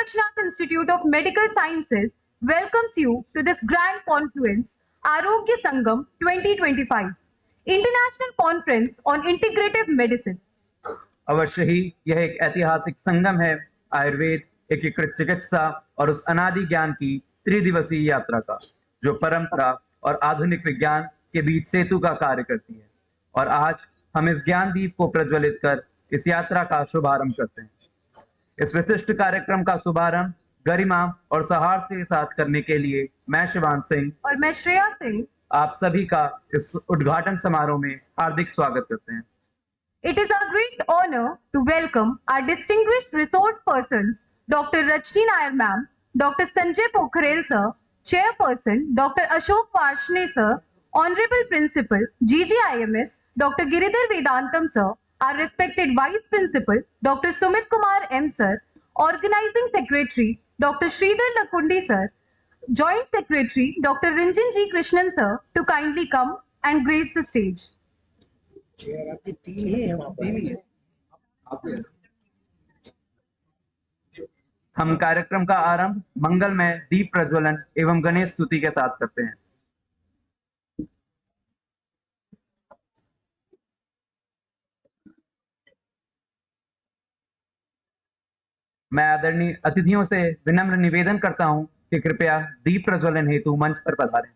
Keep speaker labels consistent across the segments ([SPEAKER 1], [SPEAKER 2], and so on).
[SPEAKER 1] Gorakhnath Institute of Medical Sciences welcomes you to this grand confluence, Arogya Sangam 2025, International Conference on Integrative Medicine.
[SPEAKER 2] अवश्य ही यह एक ऐतिहासिक संगम है आयुर्वेद, एकीकृत चिकित्सा और उस अनादि ज्ञान की त्रिदिवसीय यात्रा का, जो परंपरा और आधुनिक विज्ञान के बीच सेतु का कार्य करती है। और आज हम इस ज्ञान दीप को प्रज्वलित कर इस यात्रा का शुभारंभ करते हैं। इस विशिष्ट कार्यक्रम का शुभारंभ गरिमा और सौहार्द के साथ करने के लिए मैं शिवांश सिंह
[SPEAKER 1] और मैं श्रेया सिंह
[SPEAKER 2] आप सभी का इस उद्घाटन समारोह में हार्दिक स्वागत करते हैं।
[SPEAKER 1] It is our great honor to welcome our distinguished resource persons, Dr. Rajni Nayan ma'am, Dr. Sanjay Pokharel sir, Chairperson, Dr. Ashok Parshne sir, Honorable Principal, GGIMS, Dr. Giridhar Vedantam sir, our respected Vice Principal, Dr. Sumit Kumar M sir, Organizing Secretary, Dr. Sridhar Lakundi sir, Joint Secretary, Dr. Rinjan G. Krishnan sir, to kindly come and grace the stage.
[SPEAKER 2] हम कार्यक्रम का आरंभ मंगलमय दीप प्रज्वलन एवं गणेश स्तुति के साथ करते हैं। मैं आदरणीय अतिथियों से विनम्र निवेदन करता हूं कि कृपया दीप प्रज्वलन हेतु मंच पर पधारें।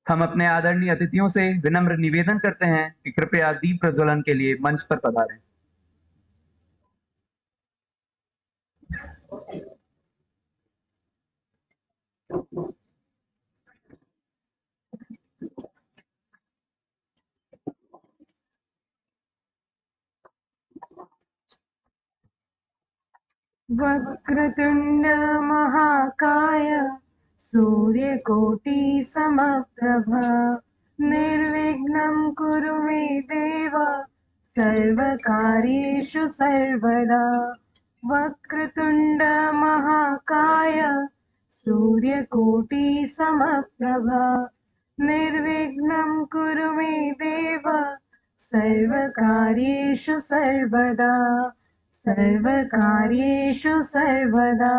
[SPEAKER 2] हम अपने आदरणीय अतिथियों से विनम्र निवेदन करते हैं कि कृपया दीप प्रज्वलन के लिए मंच पर पधारें।
[SPEAKER 1] वक्रतुंड महाकाय सूर्यकोटि समप्रभ निर्विघ्नं कुरु मे देव सर्वकार्येषु सर्वदा। वक्रतुंड महाकाय सूर्यकोटि समप्रभ निर्विघ्नं कुरु मे देव सर्वकार्येषु सर्वदा, सर्वकार्येषु सर्वदा।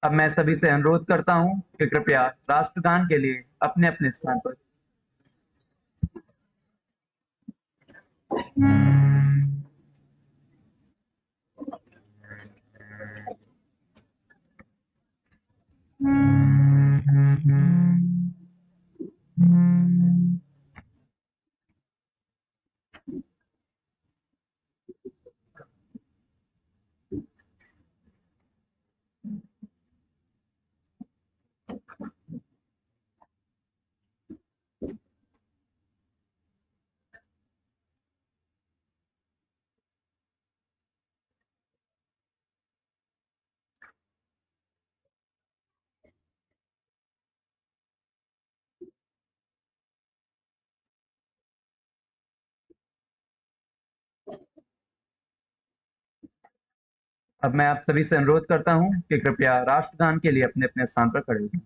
[SPEAKER 2] अब मैं सभी से अनुरोध करता हूं कि कृपया राष्ट्रगान के लिए अपने अपने स्थान पर। अब मैं आप सभी से अनुरोध करता हूं कि कृपया राष्ट्रगान के लिए अपने अपने स्थान पर खड़े हों।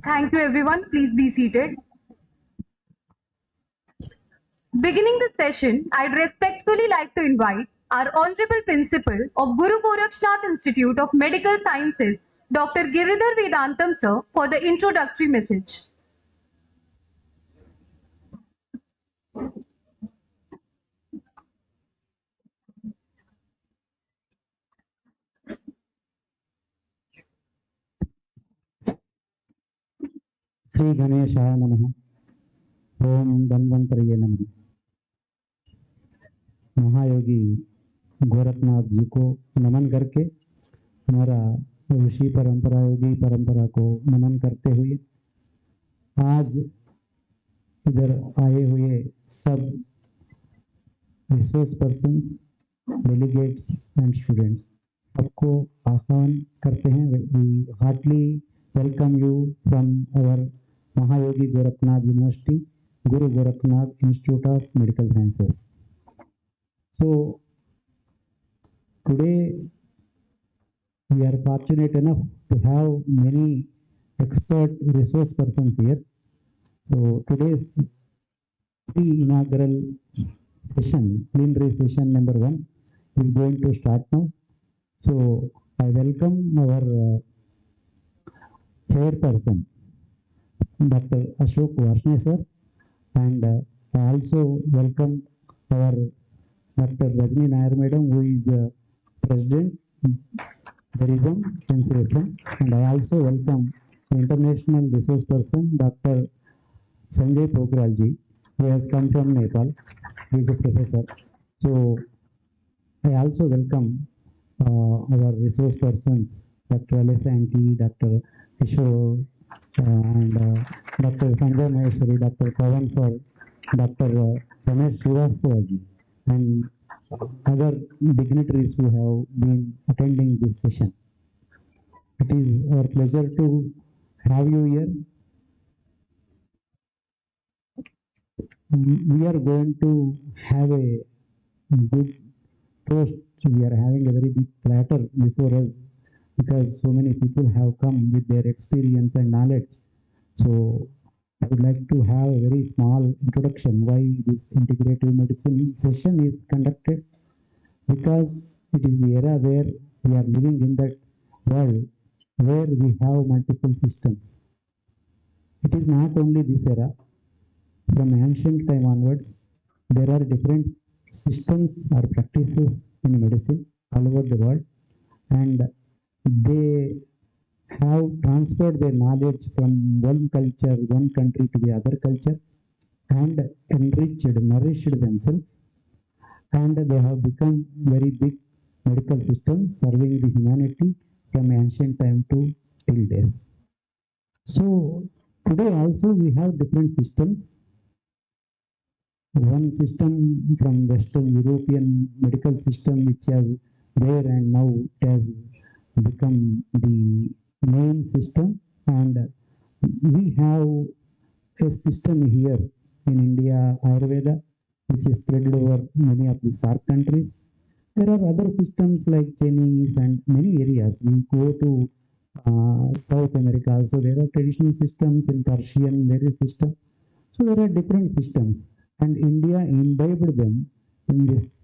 [SPEAKER 1] Thank you, everyone. Please be seated. Beginning the session, I'd respectfully like to invite our Honorable Principal of Guru Gorakhnath Institute of Medical Sciences, Dr. Giridhar Vedantam sir, for the introductory message.
[SPEAKER 3] Shri गणेशाय नमः। ओम धन्वंतरये नमः। महायोगी गोरखनाथ जी को नमन करके हमारा ऋषि परंपरा योगी परंपरा को नमन करते हुए आज इधर आए हुए सब resource person, delegates and students सबको आह्वान करते हैं। We heartly welcome you from our Mahayogi Gorakhnath University, Guru Gorakhnath Institute of Medical Sciences. So today we are fortunate enough to have many expert resource persons here. So today's pre-inaugural session, plenary session number 1, is going to start now. So I welcome our chairperson, Dr. Ashok Varshney sir, and I also welcome our Dr. Rajni Nair madam, who is President, Tourism Conservation, and I also welcome the international resource person, Dr. Sanjay Pokhrel ji, who has come from Nepal. He is a professor. So I also welcome our resource persons, Dr. Alisanki, Dr. Kishore, and Dr. Sanjay Maheshwari, Dr. Pawan sir, Dr. Ramesh Srivastava ji, and other dignitaries who have been attending this session. It is our pleasure to have you here. We are going to have a good toast. We are having a very big platter before us because so many people have come with their experience and knowledge. So I would like to have a very small introduction why this integrative medicine session is conducted, because it is the era where we are living in that world where we have multiple systems. It is not only this era. From ancient time onwards, there are different systems or practices in medicine all over the world, and they have transferred their knowledge from one culture, one country to the other culture, and enriched, nourished themselves, and they have become very big medical systems serving the humanity from ancient time to till days. So today also we have different systems. One system from Western European medical system which has there and now it has become the main system, and we have a system here in India, Ayurveda, which is spread over many of the SARC countries. There are other systems like Chinese and many areas. We go to South America, so there are traditional systems in Persian, there is system. So there are different systems, and India imbibed them in this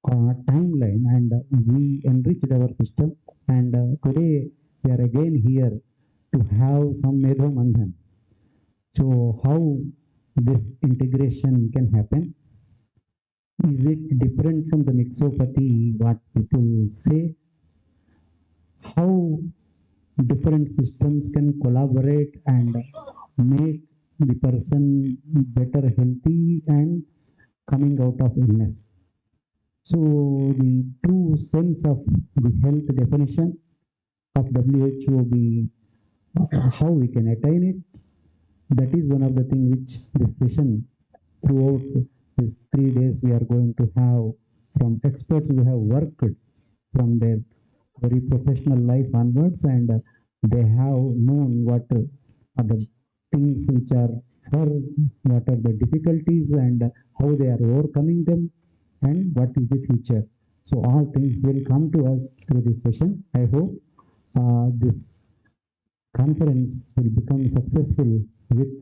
[SPEAKER 3] timeline, and we enriched our system. And today we are again here to have some Medho Manthan. So how this integration can happen? Is it different from the mixopathy, what people say? How different systems can collaborate and make the person better healthy and coming out of illness? So the true sense of the health definition of WHO be how we can attain it. That is one of the things which this session throughout these 3 days we are going to have from experts who have worked from their very professional life onwards, and they have known what are the things which are for, what are the difficulties and how they are overcoming them, and what is the future. So all things will come to us through this session. I hope this conference will become successful with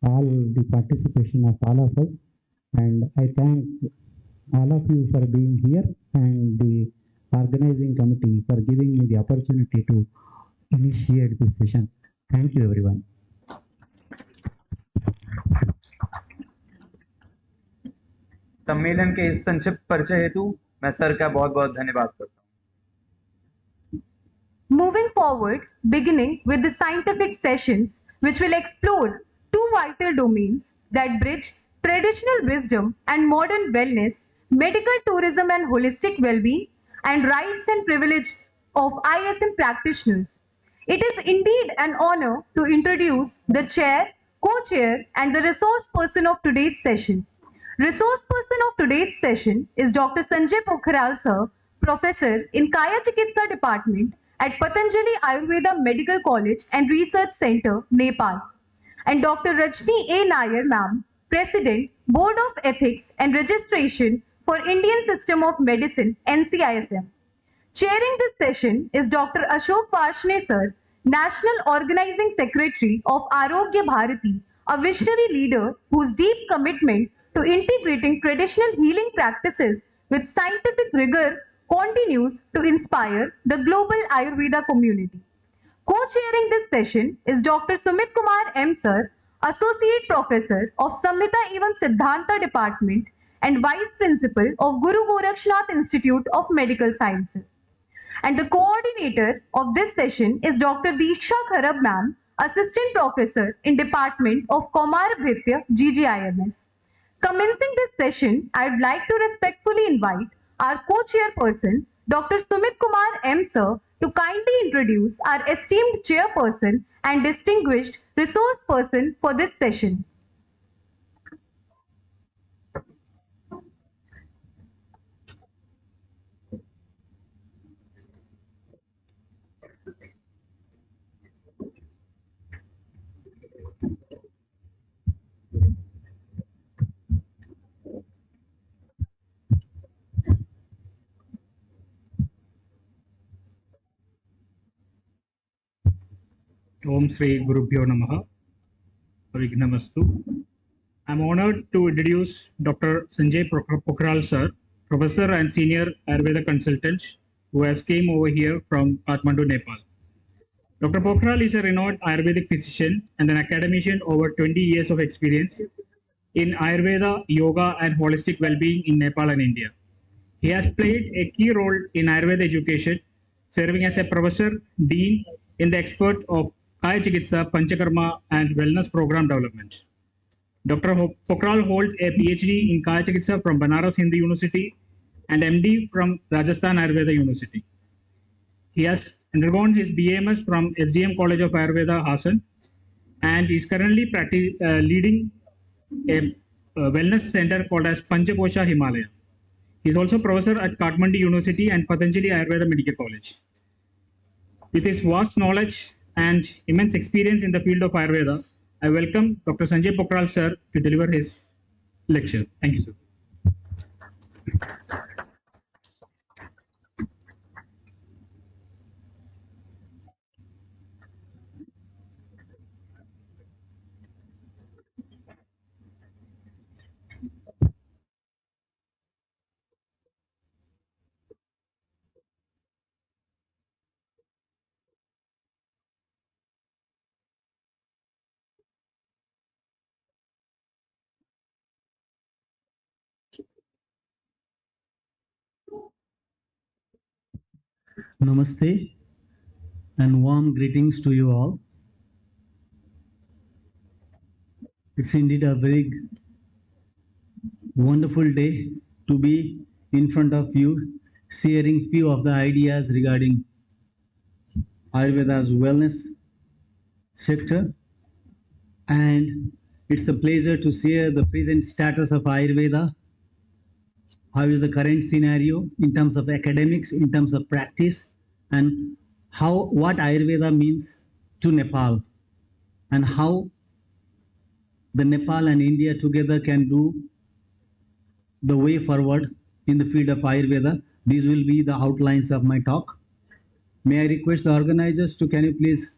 [SPEAKER 3] all the participation of all of us. And I thank all of you for being here and the organizing committee for giving me the opportunity to initiate this session. Thank you, everyone.
[SPEAKER 2] सम्मेलन के इस संक्षिप्त परिचय हेतु मैं sir का बहुत बहुत धन्यवाद करता हूँ।
[SPEAKER 1] Moving forward, beginning with the scientific sessions, which will explore two vital domains that bridge traditional wisdom and modern wellness, medical tourism and holistic well-being, and rights and privileges of ISM practitioners. It is indeed an honor to introduce the chair, co-chair, and the resource person of today's session. Resource person of today's session is Dr. Sanjay Pokhriyal sir, Professor in Kaya Chikitsa Department at Patanjali Ayurveda Medical College and Research Center, Nepal, and Dr. Rajni A. Nair ma'am, President, Board of Ethics and Registration for Indian System of Medicine, NCISM. Chairing this session is Dr. Ashok Varshne sir, National Organizing Secretary of Arogya Bharati, a visionary leader whose deep commitment to integrating traditional healing practices with scientific rigor continues to inspire the global Ayurveda community. Co-chairing this session is Dr. Sumit Kumar M. Sir, Associate Professor of Samhita Evam Siddhanta Department and Vice Principal of Guru Gorakhnath Institute of Medical Sciences. And the coordinator of this session is Dr. Diksha Kharab ma'am, Assistant Professor in Department of Kaumar Bhritya, GGIMS. Commencing this session, I would like to respectfully invite our co-chairperson, Dr. Sumit Kumar M. Sir, to kindly introduce our esteemed chairperson and distinguished resource person for this session.
[SPEAKER 4] Om Sri Gurubhyo Namaha. Vignamastu. I'm honored to introduce Dr. Sanjay Pokhriyal sir, Professor and Senior Ayurveda Consultant, who has came over here from Kathmandu, Nepal. Dr. Pokhriyal is a renowned Ayurvedic physician and an academician over 20 years of experience in Ayurveda, yoga, and holistic well-being in Nepal and India. He has played a key role in Ayurveda education, serving as a professor, dean in the expert of Kaya Chikitsa, Panchakarma, and Wellness Program Development. Dr. Pokhriyal holds a PhD in Kaya Chikitsa from Banaras Hindu University and MD from Rajasthan Ayurveda University. He has undergone his BAMS from SDM College of Ayurveda, Hassan, and is currently leading a wellness center called as Panchakosha Himalaya. He is also professor at Kathmandu University and Patanjali Ayurveda Medical College. With his vast knowledge and immense experience in the field of Ayurveda, I welcome Dr. Sanjay Pokhriyal sir to deliver his lecture. Thank you, sir.
[SPEAKER 3] Namaste and warm greetings to you all. It's indeed a very wonderful day to be in front of you, sharing few of the ideas regarding Ayurveda's wellness sector. And it's a pleasure to share the present status of Ayurveda. How is the current scenario in terms of academics, in terms of practice, and what Ayurveda means to Nepal, and how the Nepal and India together can do the way forward in the field of Ayurveda. These will be the outlines of my talk. May I request the organizers to, can you please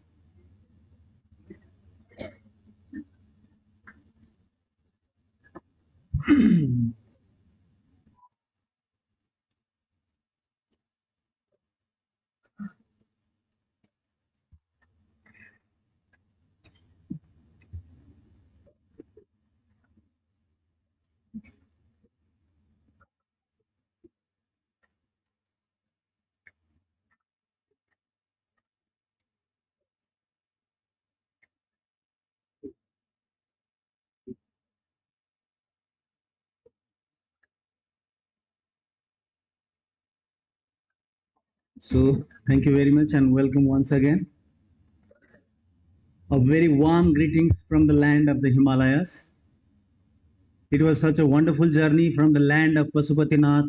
[SPEAKER 3] So, thank you very much and welcome once again. A very warm greetings from the land of the Himalayas. It was such a wonderful journey from the land of Pasupatinath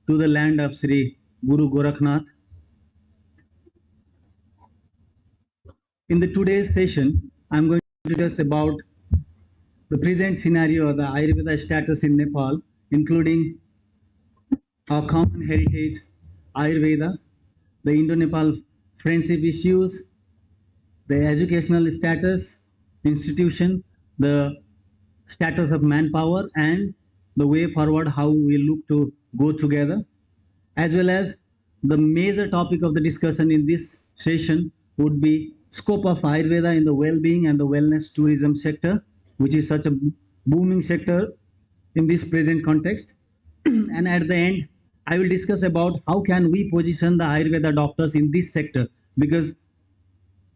[SPEAKER 3] to the land of Sri Guru Gorakhnath. In the today's session, I'm going to discuss about the present scenario of the Ayurveda status in Nepal, including our common heritage, Ayurveda, the Indo-Nepal friendship issues, the educational status, institution, the status of manpower, and the way forward, how we look to go together, as well as the major topic of the discussion in this session would be scope of Ayurveda in the well-being and the wellness tourism sector, which is such a booming sector in this present context. And at the end, I will discuss about how can we position the Ayurveda doctors in this sector, because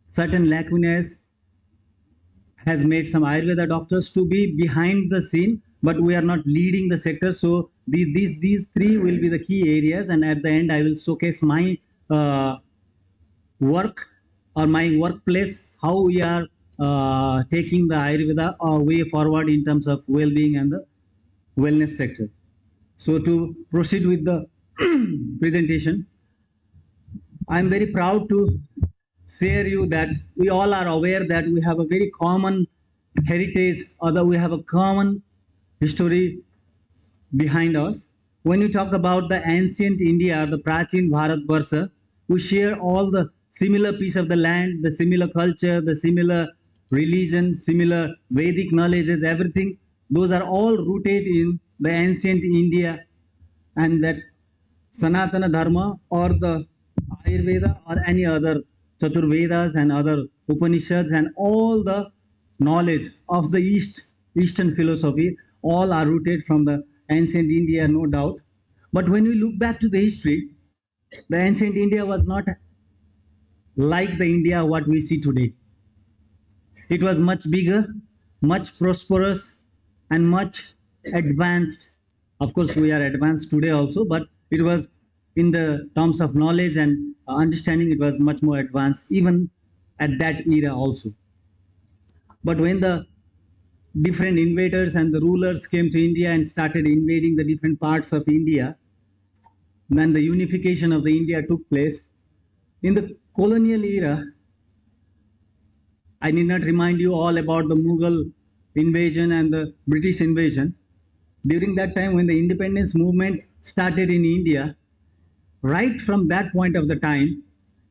[SPEAKER 3] certain lacunae has made some Ayurveda doctors to be behind the scene, but we are not leading the sector. So these three will be the key areas, and at the end I will showcase my work or my workplace, how we are taking the Ayurveda way forward in terms of well-being and the wellness sector. So to proceed with the presentation, I am very proud to share you that we all are aware that we have a very common heritage, or that we have a common history behind us. When you talk about the ancient India, the Prachin Bharat Varsha, we share all the similar piece of the land, the similar culture, the similar religion, similar Vedic knowledges, everything. Those are all rooted in the ancient India, and that Sanatana Dharma or the Ayurveda or any other Chaturvedas and other Upanishads and all the knowledge of the Eastern philosophy, all are rooted from the ancient India, no doubt. But when we look back to the history, the ancient India was not like the India what we see today. It was much bigger, much prosperous, and much advanced. Of course, we are advanced today also, but it was in the terms of knowledge and understanding, it was much more advanced even at that era also. But when the different invaders and the rulers came to India and started invading the different parts of India, then the unification of the India took place. In the colonial era, I need not remind you all about the Mughal invasion and the British invasion. during that time when the independence movement started in India, right from that point of the time,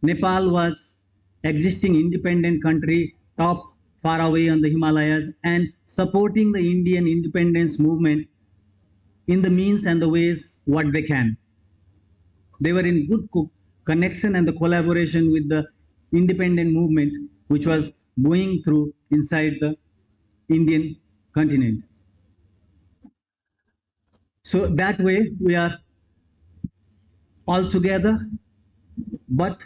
[SPEAKER 3] Nepal was existing independent country, top far away on the Himalayas, and supporting the Indian independence movement in the means and the ways what they can. They were in good connection and the collaboration with the independent movement which was going through inside the Indian continent. So that way we are all together. But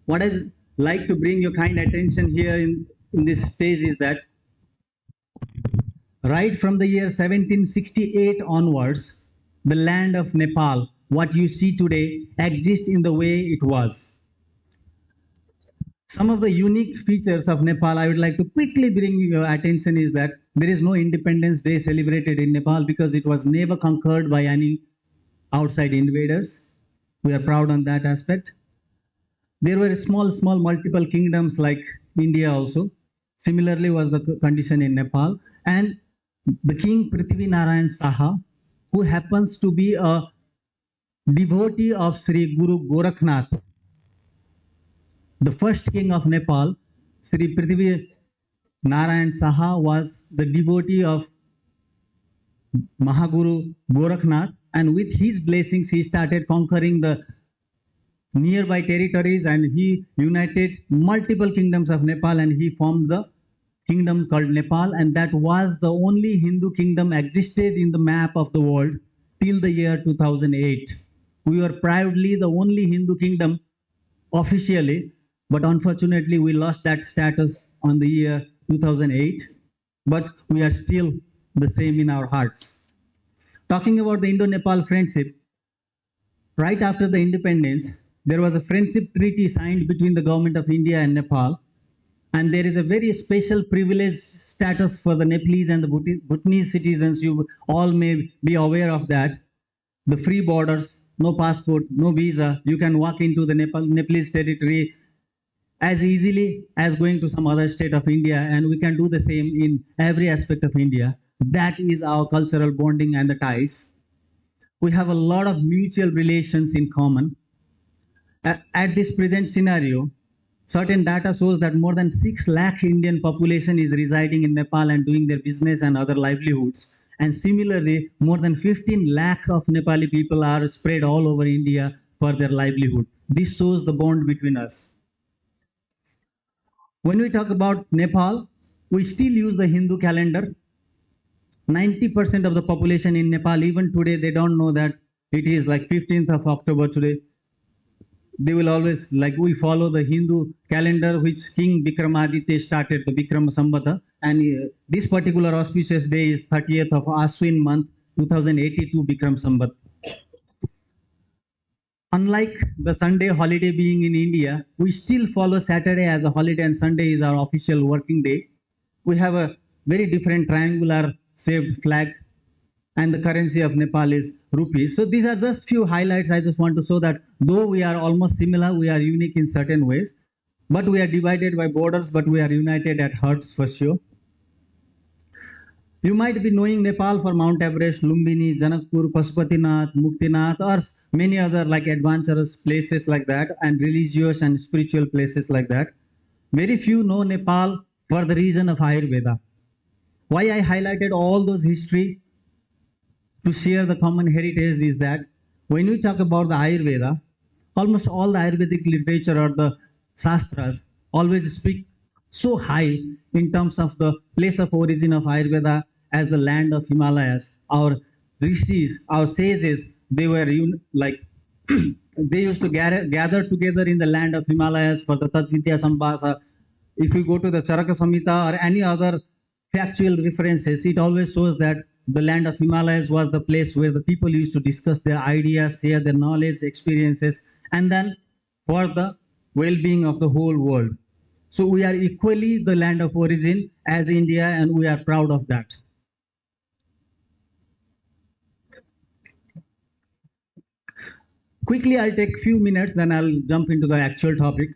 [SPEAKER 3] what I'd like to bring your kind attention here in this stage is that right from the year 1768 onwards, the land of Nepal, what you see today, exists in the way it was. Some of the unique features of Nepal I would like to quickly bring your attention is that there is no Independence Day celebrated in Nepal because it was never conquered by any outside invaders. We are proud on that aspect. There were small multiple kingdoms like India also. Similarly was the condition in Nepal. And the king Prithvi Narayan Saha, who happens to be a devotee of Sri Guru Gorakhnath, the first king of Nepal, Sri Prithvi Narayan Saha was the devotee of Mahaguru Gorakhnath, and with his blessings he started conquering the nearby territories and he united multiple kingdoms of Nepal and he formed the kingdom called Nepal, and that was the only Hindu kingdom existed in the map of the world till the year 2008. We were proudly the only Hindu kingdom officially, but unfortunately we lost that status on the year 2008, but we are still the same in our hearts. Talking about the Indo-Nepal friendship, right after the independence, there was a friendship treaty signed between the government of India and Nepal, and there is a very special privileged status for the Nepalese and the Bhutanese citizens. You all may be aware of that. The free borders, no passport, no visa. You can walk into the Nepalese territory as easily as going to some other state of India, and we can do the same in every aspect of India. That is our cultural bonding and the ties. We have a lot of mutual relations in common. At this present scenario, certain data shows that more than 6 lakh Indian population is residing in Nepal and doing their business and other livelihoods. And similarly, more than 15 lakh of Nepali people are spread all over India for their livelihood. This shows the bond between us. When we talk about Nepal, we still use the Hindu calendar. 90% of the population in Nepal, even today, they don't know that it is like 15th of October today. They will always, like, we follow the Hindu calendar which King Vikramaditya started, the Vikram Samvata, and this particular auspicious day is 30th of Ashwin month, 2082 Vikram Samvat. Unlike the Sunday holiday being in India, we still follow Saturday as a holiday and Sunday is our official working day. We have a very different triangular shaped flag, and the currency of Nepal is rupees. So these are just few highlights. I just want to show that though we are almost similar, we are unique in certain ways, but we are divided by borders, but we are united at hearts for sure. You might be knowing Nepal for Mount Everest, Lumbini, Janakpur, Pashupatinath, Muktinath, or many other like adventurous places like that, and religious and spiritual places like that. Very few know Nepal for the reason of Ayurveda. Why I highlighted all those history to share the common heritage is that when we talk about the Ayurveda, almost all the Ayurvedic literature or the Shastras always speak so high in terms of the place of origin of Ayurveda as the land of Himalayas. Our rishis, our sages, they were like they used to gather together in the land of Himalayas for the Tadvidya Sambhasa. If you go to the Charaka Samhita or any other factual references, it always shows that the land of Himalayas was the place where the people used to discuss their ideas, share their knowledge, experiences, and then for the well-being of the whole world. So we are equally the land of origin as India, and we are proud of that. Quickly, I'll take a few minutes, then I'll jump into the actual topic.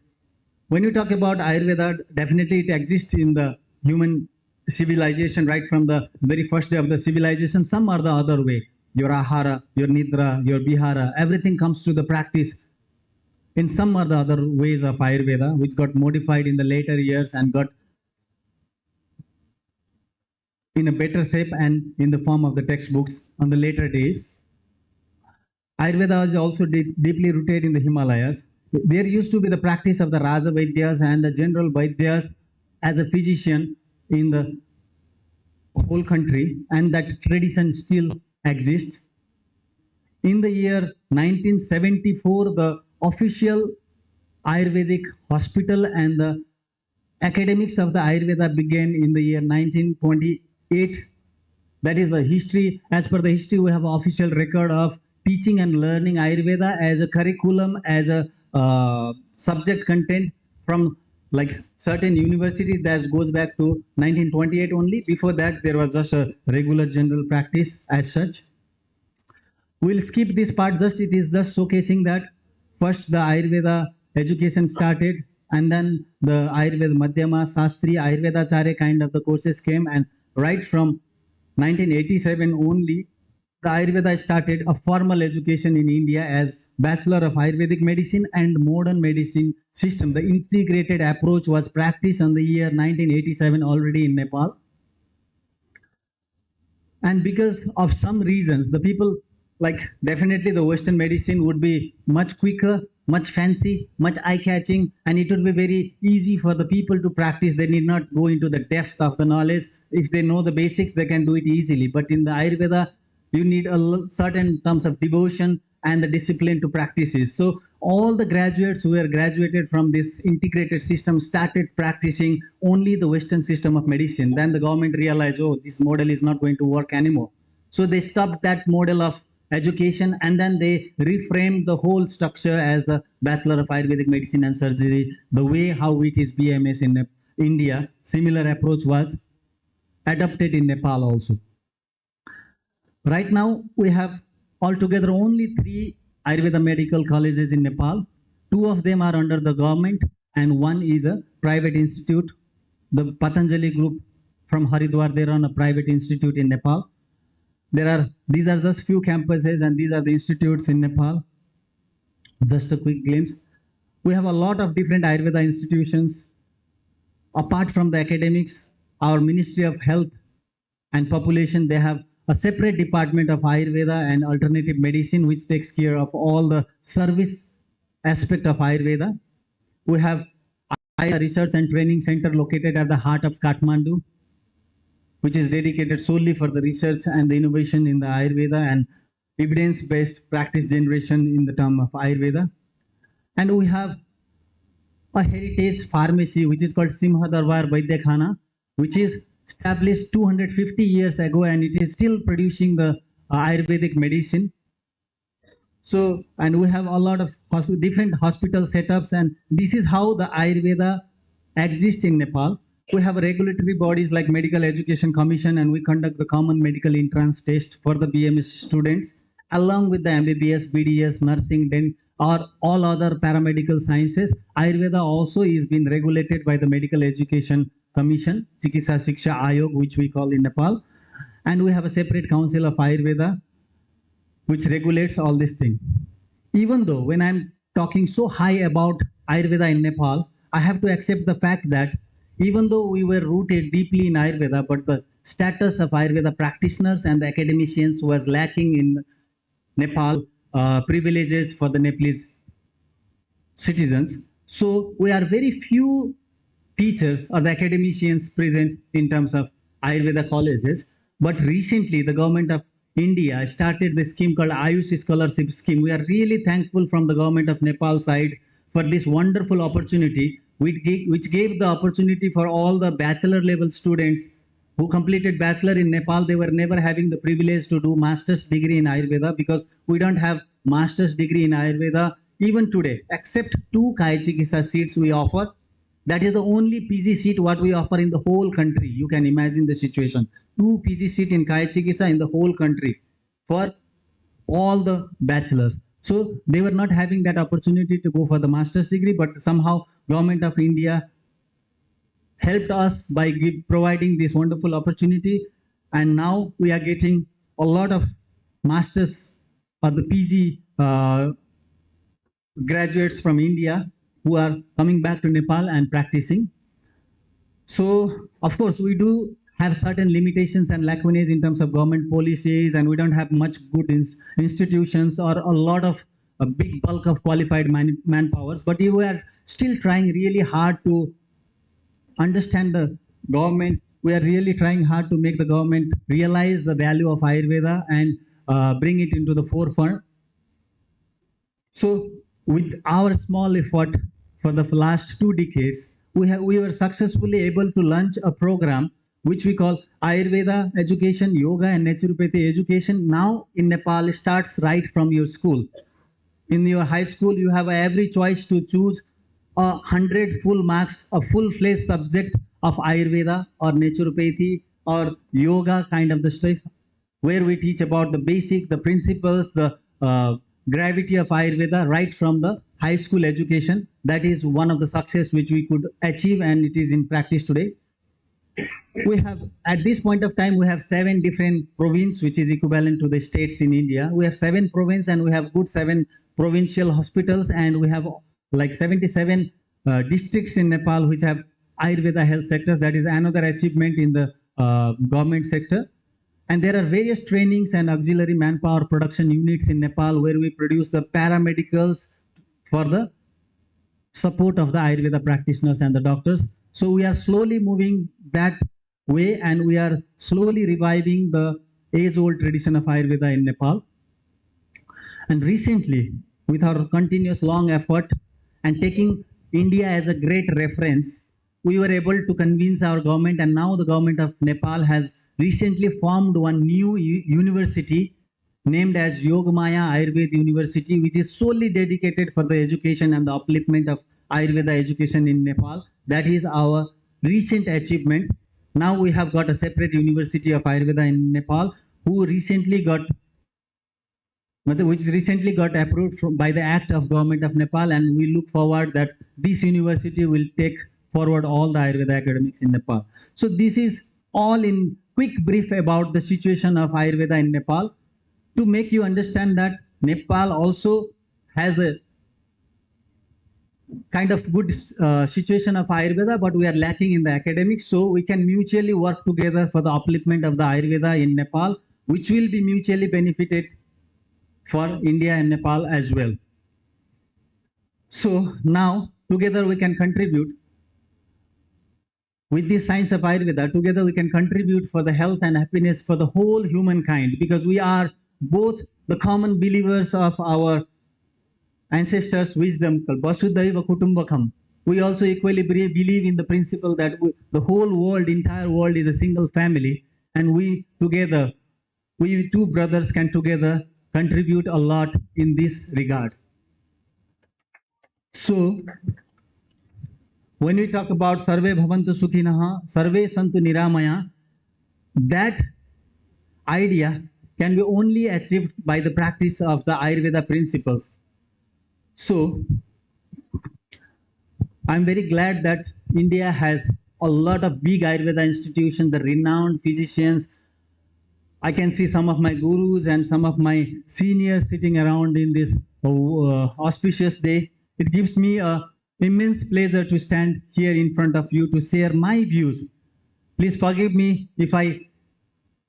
[SPEAKER 3] When you talk about Ayurveda, definitely it exists in the human civilization, right from the very first day of the civilization, some are the other way. Your ahara, your nidra, your bihara, everything comes to the practice in some or the other ways of Ayurveda, which got modified in the later years and got in a better shape and in the form of the textbooks on the later days. Ayurveda is also deeply rooted in the Himalayas. There used to be the practice of the Raja Vaidyas and the general Vaidyas as a physician in the whole country, and that tradition still exists. In the year 1974, the official Ayurvedic hospital and the academics of the Ayurveda began in the year 1928. That is the history. As per the history, we have an official record of teaching and learning Ayurveda as a curriculum, as a subject content from like certain university that goes back to 1928 only. Before that, there was just a regular general practice as such. We'll skip this part, just it is just showcasing that first the Ayurveda education started, and then the Ayurveda Madhyama, Sastri, Ayurveda Charya kind of the courses came, and right from 1987 only, the Ayurveda started a formal education in India as Bachelor of Ayurvedic Medicine and Modern Medicine system. The integrated approach was practiced in the year 1987 already in Nepal. And because of some reasons, the people, like definitely the Western medicine would be much quicker, much fancy, much eye-catching, and it would be very easy for the people to practice. They need not go into the depth of the knowledge. If they know the basics, they can do it easily. But in the Ayurveda, you need a certain terms of devotion and the discipline to practice it. So all the graduates who were graduated from this integrated system started practicing only the Western system of medicine. Then the government realized, oh, this model is not going to work anymore. So they stopped that model of education, and then they reframed the whole structure as the Bachelor of Ayurvedic Medicine and Surgery, the way how it is BMS in India. Similar approach was adopted in Nepal also. Right now, we have altogether only 3 Ayurveda medical colleges in Nepal. 2 of them are under the government, and 1 is a private institute. The Patanjali group from Haridwar, they run a private institute in Nepal. These are just few campuses, and these are the institutes in Nepal. Just a quick glimpse. We have a lot of different Ayurveda institutions. Apart from the academics, our Ministry of Health and Population, they have a separate department of Ayurveda and alternative medicine, which takes care of all the service aspect of Ayurveda. We have Ayurveda Research and Training Center located at the heart of Kathmandu, which is dedicated solely for the research and the innovation in the Ayurveda and evidence-based practice generation in the term of Ayurveda. And we have a heritage pharmacy, which is called Simha Darbar Vaidyakhana, which is established 250 years ago, and it is still producing the Ayurvedic medicine. So, and we have a lot of different hospital setups, and this is how the Ayurveda exists in Nepal. We have regulatory bodies like Medical Education Commission, and we conduct the common medical entrance test for the BMS students, along with the MBBS, BDS, nursing, then or all other paramedical sciences. Ayurveda also is being regulated by the Medical Education Commission, Chikitsa Shiksha Ayog, which we call in Nepal. And we have a separate council of Ayurveda, which regulates all this thing. Even though when I'm talking so high about Ayurveda in Nepal, I have to accept the fact that even though we were rooted deeply in Ayurveda, but the status of Ayurveda practitioners and the academicians was lacking in Nepal, privileges for the Nepalese citizens. So we are very few teachers or the academicians present in terms of Ayurveda colleges. But recently, the government of India started this scheme called Ayush Scholarship Scheme. We are really thankful from the government of Nepal side for this wonderful opportunity, which gave the opportunity for all the bachelor level students who completed bachelor in Nepal. They were never having the privilege to do master's degree in Ayurveda, because we don't have master's degree in Ayurveda even today, except 2 Kaya Chikitsa seats we offer. That is the only PG seat what we offer in the whole country. You can imagine the situation. 2 PG seat in Kaya Chikitsa in the whole country for all the bachelors. So they were not having that opportunity to go for the master's degree, but somehow government of India helped us by providing this wonderful opportunity. And now we are getting a lot of masters or the PG graduates from India who are coming back to Nepal and practicing. So, of course, we do have certain limitations and lacunae in terms of government policies, and we don't have much good institutions or a lot of a big bulk of qualified manpowers. But we are still trying really hard to understand the government. We are really trying hard to make the government realize the value of Ayurveda and bring it into the forefront. So, with our small effort for the last 2 decades, we were successfully able to launch a program which we call Ayurveda education, yoga and naturopathy education. Now in Nepal, it starts right from your school. In your high school, you have every choice to choose 100 full marks, a full-fledged subject of Ayurveda or naturopathy or yoga kind of the stuff, where we teach about the basic, the principles, the gravity of Ayurveda right from the high school education. That is one of the success which we could achieve, and it is in practice today. We have, at this point of time, we have 7 different provinces, which is equivalent to the states in India. We have 7 provinces and we have good 7 provincial hospitals, and we have like 77 districts in Nepal which have Ayurveda health sectors. That is another achievement in the government sector. And there are various trainings and auxiliary manpower production units in Nepal where we produce the paramedicals for the support of the Ayurveda practitioners and the doctors. So we are slowly moving that way, and we are slowly reviving the age-old tradition of Ayurveda in Nepal. And recently, with our continuous long effort and taking India as a great reference, we were able to convince our government, and now the government of Nepal has recently formed one new university named as Yogamaya Ayurveda University, which is solely dedicated for the education and the upliftment of Ayurveda education in Nepal. That is our recent achievement. Now we have got a separate university of Ayurveda in Nepal, which recently got approved by the Act of Government of Nepal, and we look forward that this university will take forward all the Ayurveda academics in Nepal. So this is all in quick brief about the situation of Ayurveda in Nepal, to make you understand that Nepal also has a kind of good situation of Ayurveda, but we are lacking in the academics. So we can mutually work together for the upliftment of the Ayurveda in Nepal, which will be mutually benefited for India and Nepal as well. So now together we can contribute with the science of Ayurveda. Together we can contribute for the health and happiness for the whole humankind, because we are both the common believers of our ancestors' wisdom called Vasudhaiva Kutumbakam. We also equally believe in the principle that the whole world, entire world is a single family, and we together, we 2 brothers can together contribute a lot in this regard. So when we talk about Sarve Bhavantu Sukhinaha, Sarve Santu Niramaya, that idea can be only achieved by the practice of the Ayurveda principles. So I'm very glad that India has a lot of big Ayurveda institutions, the renowned physicians. I can see some of my gurus and some of my seniors sitting around in this auspicious day. It gives me an immense pleasure to stand here in front of you to share my views. Please forgive me if I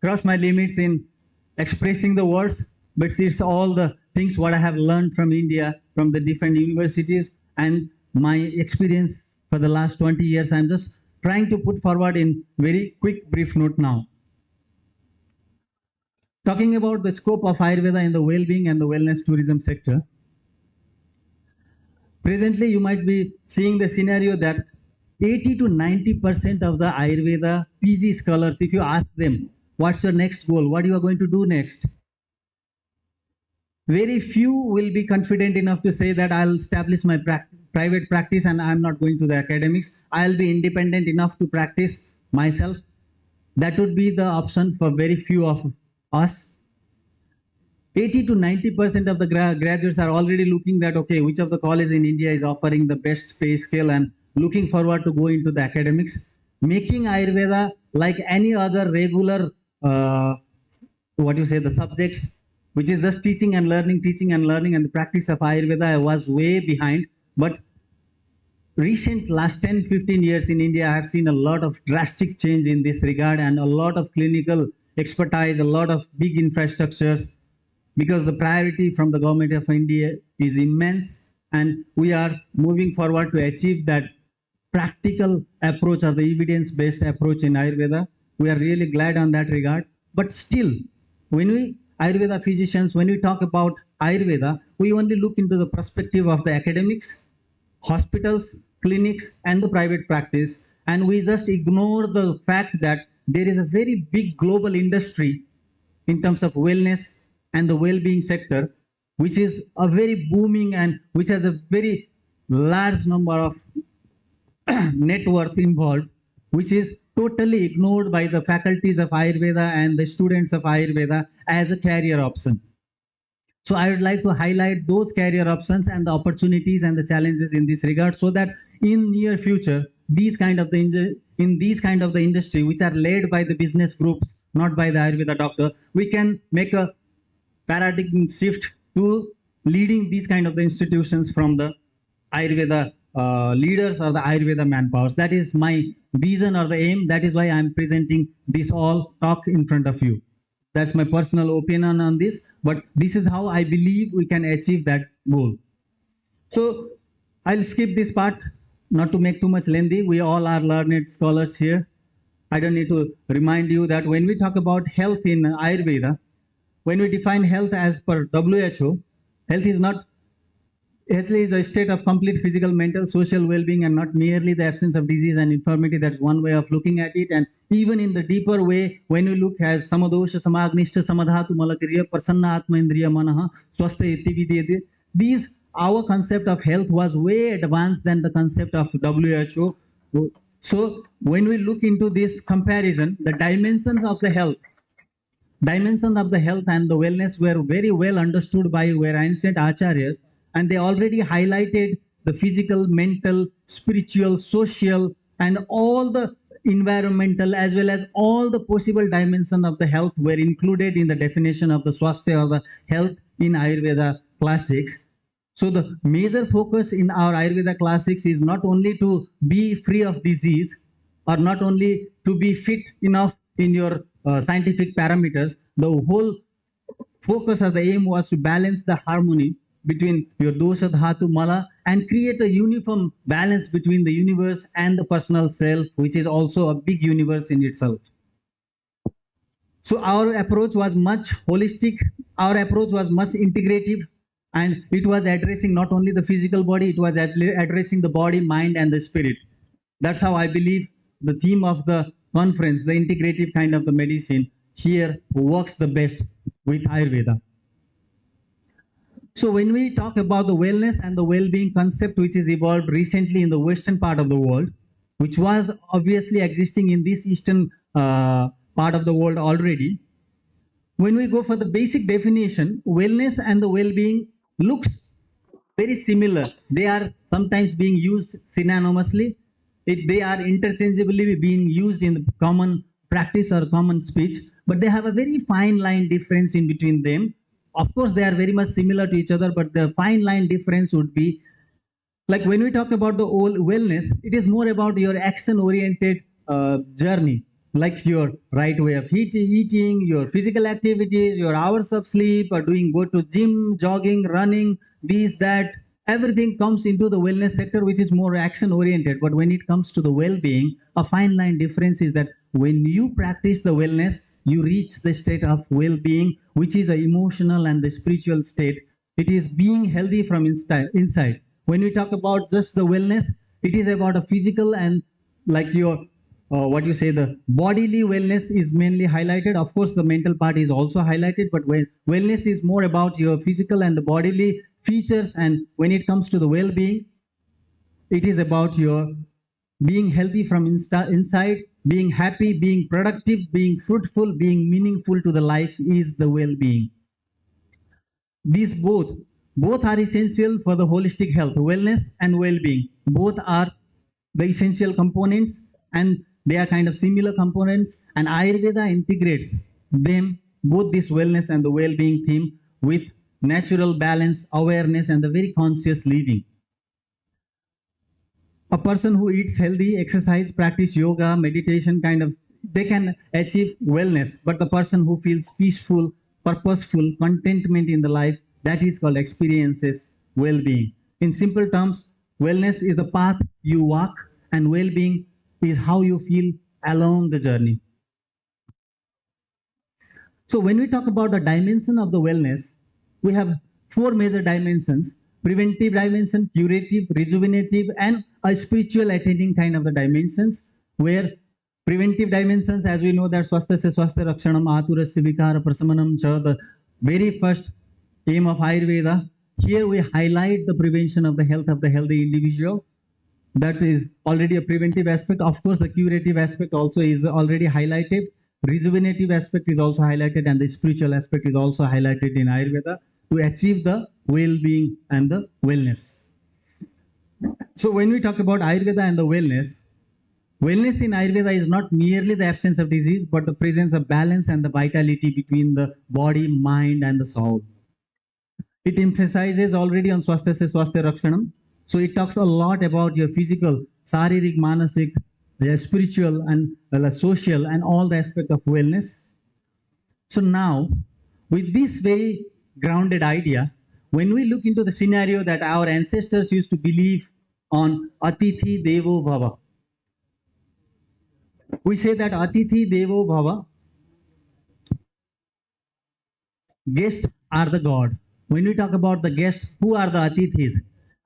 [SPEAKER 3] cross my limits in expressing the words, but it's all the things what I have learned from India, from the different universities, and my experience for the last 20 years. I'm just trying to put forward in very quick, brief note now. Talking about the scope of Ayurveda in the well-being and the wellness tourism sector. Presently, you might be seeing the scenario that 80 to 90% of the Ayurveda PG scholars, if you ask them, what's your next goal? What you are going to do next? Very few will be confident enough to say that I'll establish my private practice and I'm not going to the academics. I'll be independent enough to practice myself. That would be the option for very few of us. 80 to 90% of the graduates are already looking that, okay, which of the college in India is offering the best pay scale and looking forward to go into the academics. making Ayurveda like any other regular, the subjects, which is just teaching and learning, and the practice of Ayurveda, I was way behind. But recent last 10-15 years in India, I have seen a lot of drastic change in this regard and a lot of clinical expertise, a lot of big infrastructures, because the priority from the government of India is immense, and we are moving forward to achieve that practical approach or the evidence-based approach in Ayurveda. We are really glad on that regard. But still, when we Ayurveda physicians, when we talk about Ayurveda, we only look into the perspective of the academics, hospitals, clinics, and the private practice, and we just ignore the fact that there is a very big global industry in terms of wellness and the well-being sector, which is a very booming and which has a very large number of net worth involved, which is totally ignored by the faculties of Ayurveda and the students of Ayurveda as a career option. So I would like to highlight those career options and the opportunities and the challenges in this regard, so that in near future, these kind of the industry, which are led by the business groups, not by the Ayurveda doctor, we can make a paradigm shift to leading these kind of the institutions from the Ayurveda leaders or the Ayurveda manpowers. That is my vision or the aim. That is why I am presenting this all talk in front of you. That's my personal opinion on this, but this is how I believe we can achieve that goal. So I'll skip this part, not to make too much lengthy. We all are learned scholars here. I don't need to remind you that when we talk about health in Ayurveda, when we define health as per WHO, health is a state of complete physical, mental, social well-being, and not merely the absence of disease and infirmity. That's one way of looking at it. And even in the deeper way, when we look as samadosha, samagnishta, samadhatu, malakriya, prasanna, atma, indriya, manaha, swastha, iti, these, our concept of health was way advanced than the concept of WHO. So when we look into this comparison, the dimensions of the health and the wellness were very well understood by our ancient acharyas, and they already highlighted the physical, mental, spiritual, social, and all the environmental, as well as all the possible dimensions of the health were included in the definition of the swasthya or the health in Ayurveda classics. So the major focus in our Ayurveda classics is not only to be free of disease, or not only to be fit enough in your scientific parameters. The whole focus of the aim was to balance the harmony between your dosha, dhatu, mala, and create a uniform balance between the universe and the personal self, which is also a big universe in itself. So our approach was much holistic, our approach was much integrative, and it was addressing not only the physical body, it was addressing the body, mind, and the spirit. That's how I believe the theme of the conference, the integrative kind of the medicine, here works the best with Ayurveda. So when we talk about the wellness and the well-being concept, which is evolved recently in the western part of the world, which was obviously existing in this eastern part of the world already, when we go for the basic definition, wellness and the well-being looks very similar. They are sometimes being used synonymously. They are interchangeably being used in the common practice or common speech, but they have a very fine line difference in between them. Of course, they are very much similar to each other, but the fine line difference would be, like when we talk about the wellness, it is more about your action-oriented journey, like your right way of eating, your physical activities, your hours of sleep, or go to gym, jogging, running, this, that. Everything comes into the wellness sector, which is more action-oriented. But when it comes to the well-being, a fine line difference is that when you practice the wellness, you reach the state of well-being, which is the emotional and the spiritual state. It is being healthy from inside. When we talk about just the wellness, it is about a physical and like your the bodily wellness is mainly highlighted. Of course, the mental part is also highlighted, but when wellness is more about your physical and the bodily features, and when it comes to the well-being, it is about your being healthy from inside, being happy, being productive, being fruitful, being meaningful to the life is the well-being. These both are essential for the holistic health. Wellness and well-being both are the essential components, and They are kind of similar components, and Ayurveda integrates them, both this wellness and the well-being theme, with natural balance, awareness, and the very conscious living. A person who eats healthy, exercise, practice yoga, meditation, kind of, they can achieve wellness. But the person who feels peaceful, purposeful, contentment in the life, that is called experiences well-being. In simple terms, wellness is the path you walk, and well-being is how you feel along the journey. So when we talk about the dimension of the wellness, we have four major dimensions: preventive dimension, curative, rejuvenative, and a spiritual attaining kind of the dimensions, where preventive dimensions, as we know, that swastha se swastha rakshanam, aturasya vikara prasamanam cha, the very first aim of Ayurveda. Here we highlight the prevention of the health of the healthy individual. That is already a preventive aspect. Of course, the curative aspect also is already highlighted. Rejuvenative aspect is also highlighted, and the spiritual aspect is also highlighted in Ayurveda to achieve the well-being and the wellness. So when we talk about Ayurveda and the wellness, wellness in Ayurveda is not merely the absence of disease, but the presence of balance and the vitality between the body, mind, and the soul. It emphasizes already on swastha se swastha rakshanam. So it talks a lot about your physical, saririk, manasik, spiritual, and social, and all the aspect of wellness. So now, with this very grounded idea, when we look into the scenario that our ancestors used to believe on Atithi Devo Bhava, we say that Atithi Devo Bhava, guests are the god. When we talk about the guests, who are the Atithis?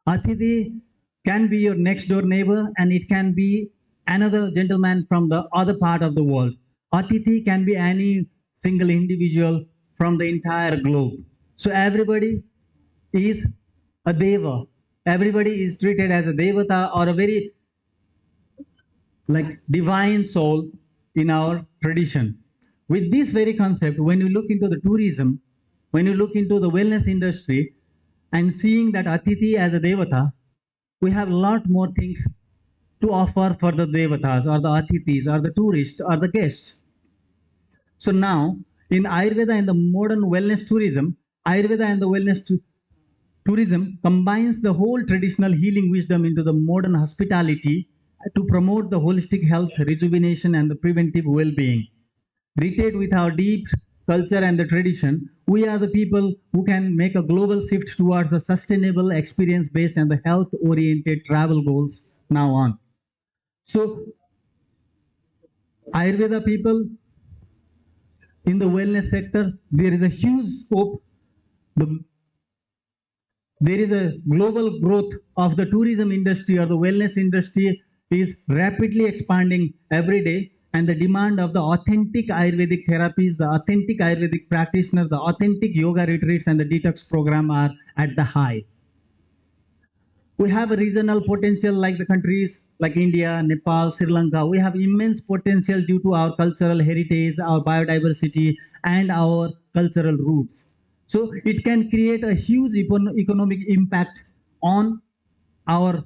[SPEAKER 3] Atithi can be your next door neighbor, and it can be another gentleman from the other part of the world. Atithi can be any single individual from the entire globe. So everybody is a deva. Everybody is treated as a devata or a very like divine soul in our tradition. With this very concept, when you look into the tourism, when you look into the wellness industry, and seeing that Atithi as a devata, we have a lot more things to offer for the devatas or the Atithis or the tourists or the guests. So now, in Ayurveda and the modern wellness tourism, Ayurveda and the wellness tourism combines the whole traditional healing wisdom into the modern hospitality to promote the holistic health, rejuvenation, and the preventive well-being. Rooted with our deep culture and the tradition, we are the people who can make a global shift towards the sustainable, experience-based, and the health-oriented travel goals now on. So, Ayurveda people in the wellness sector, there is a huge scope. There is a global growth of the tourism industry or the wellness industry is rapidly expanding every day, and the demand of the authentic Ayurvedic therapies, the authentic Ayurvedic practitioners, the authentic yoga retreats, and the detox program are at the high. We have a regional potential like the countries like India, Nepal, Sri Lanka. We have immense potential due to our cultural heritage, our biodiversity, and our cultural roots. So it can create a huge economic impact on our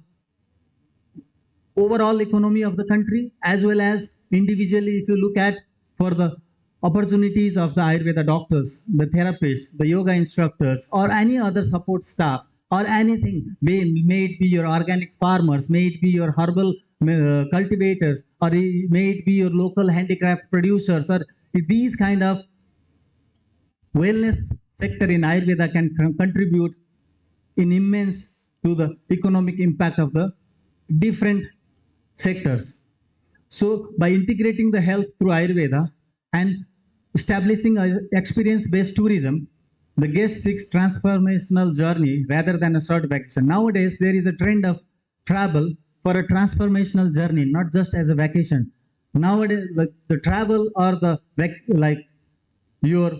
[SPEAKER 3] overall economy of the country, as well as individually. If you look at for the opportunities of the Ayurveda doctors, the therapists, the yoga instructors, or any other support staff, or anything, may it be your organic farmers, may it be your herbal cultivators, or may it be your local handicraft producers, or these kind of wellness sector in Ayurveda can contribute in immense to the economic impact of the different sectors. So by integrating the health through Ayurveda and establishing an experience-based tourism, the guest seeks transformational journey rather than a short vacation. Nowadays, there is a trend of travel for a transformational journey, not just as a vacation. Nowadays, the travel or the your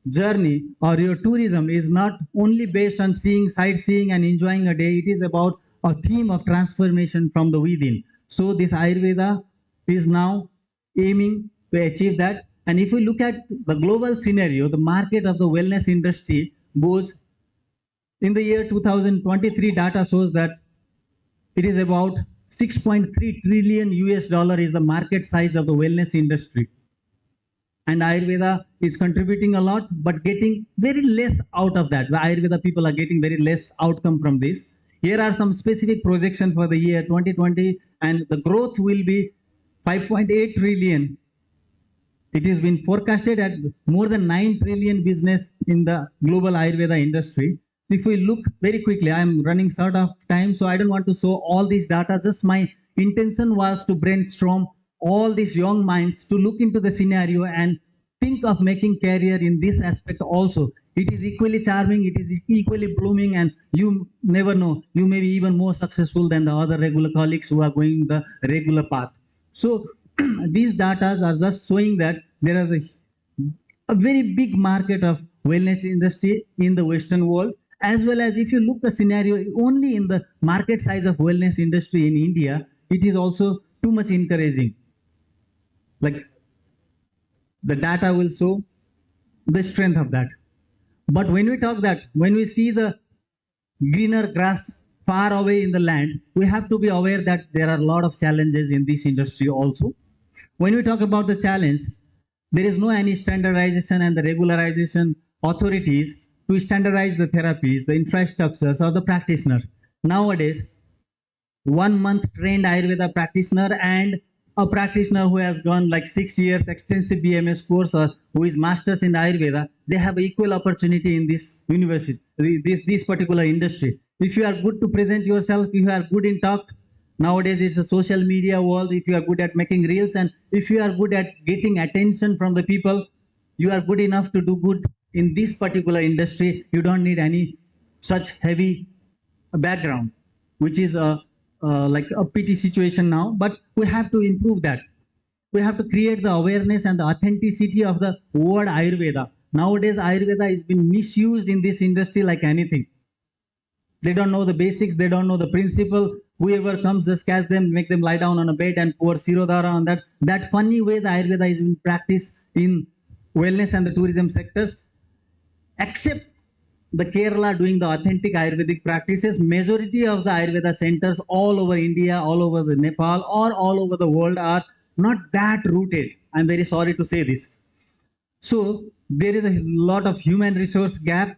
[SPEAKER 3] journey or your tourism is not only based on seeing, sightseeing and enjoying a day. It is about a theme of transformation from the within. So this Ayurveda is now aiming to achieve that. And if we look at the global scenario, the market of the wellness industry goes in the year 2023, data shows that it is about 6.3 trillion US dollar is the market size of the wellness industry. And Ayurveda is contributing a lot, but getting very less out of that. The Ayurveda people are getting very less outcome from this. Here are some specific projections for the year 2020, and the growth will be 5.8 trillion. It has been forecasted at more than 9 trillion business in the global Ayurveda industry. If we look very quickly, I am running short of time, so I don't want to show all these data. Just my intention was to brainstorm all these young minds to look into the scenario and think of making career in this aspect also. It is equally charming, it is equally blooming, and you never know, you may be even more successful than the other regular colleagues who are going the regular path. So these data are just showing that there is a very big market of wellness industry in the Western world, as well as if you look the scenario only in the market size of wellness industry in India, it is also too much encouraging. Like the data will show the strength of that. But when we talk that, when we see the greener grass far away in the land, we have to be aware that there are a lot of challenges in this industry also. When we talk about the challenge, there is no any standardization and the regularization authorities to standardize the therapies, the infrastructures, or the practitioner. Nowadays, 1 month trained Ayurveda practitioner and a practitioner who has gone like 6 years extensive BMS course or who is masters in Ayurveda, they have equal opportunity in this university, this particular industry. If you are good to present yourself, if you are good in talk, nowadays it's a social media world, if you are good at making reels and if you are good at getting attention from the people, you are good enough to do good in this particular industry. You don't need any such heavy background, which is like a pity situation now, but we have to improve that. We have to create the awareness and the authenticity of the word Ayurveda. Nowadays, Ayurveda has been misused in this industry like anything. They don't know the basics, they don't know the principle. Whoever comes, just catch them, make them lie down on a bed and pour Sirodhara on that. That funny way the Ayurveda is being practiced in wellness and the tourism sectors. Except the Kerala doing the authentic Ayurvedic practices, majority of the Ayurveda centers all over India, all over the Nepal, or all over the world are not that rooted. I'm very sorry to say this. So there is a lot of human resource gap,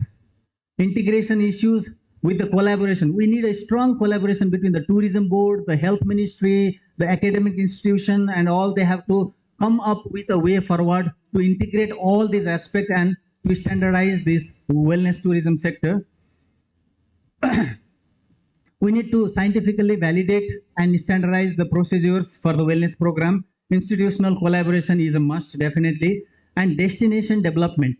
[SPEAKER 3] integration issues with the collaboration. We need a strong collaboration between the tourism board, the health ministry, the academic institution, and all. They have to come up with a way forward to integrate all these aspects and to standardize this wellness tourism sector. We need to scientifically validate and standardize the procedures for the wellness program. Institutional collaboration is a must, definitely, and destination development.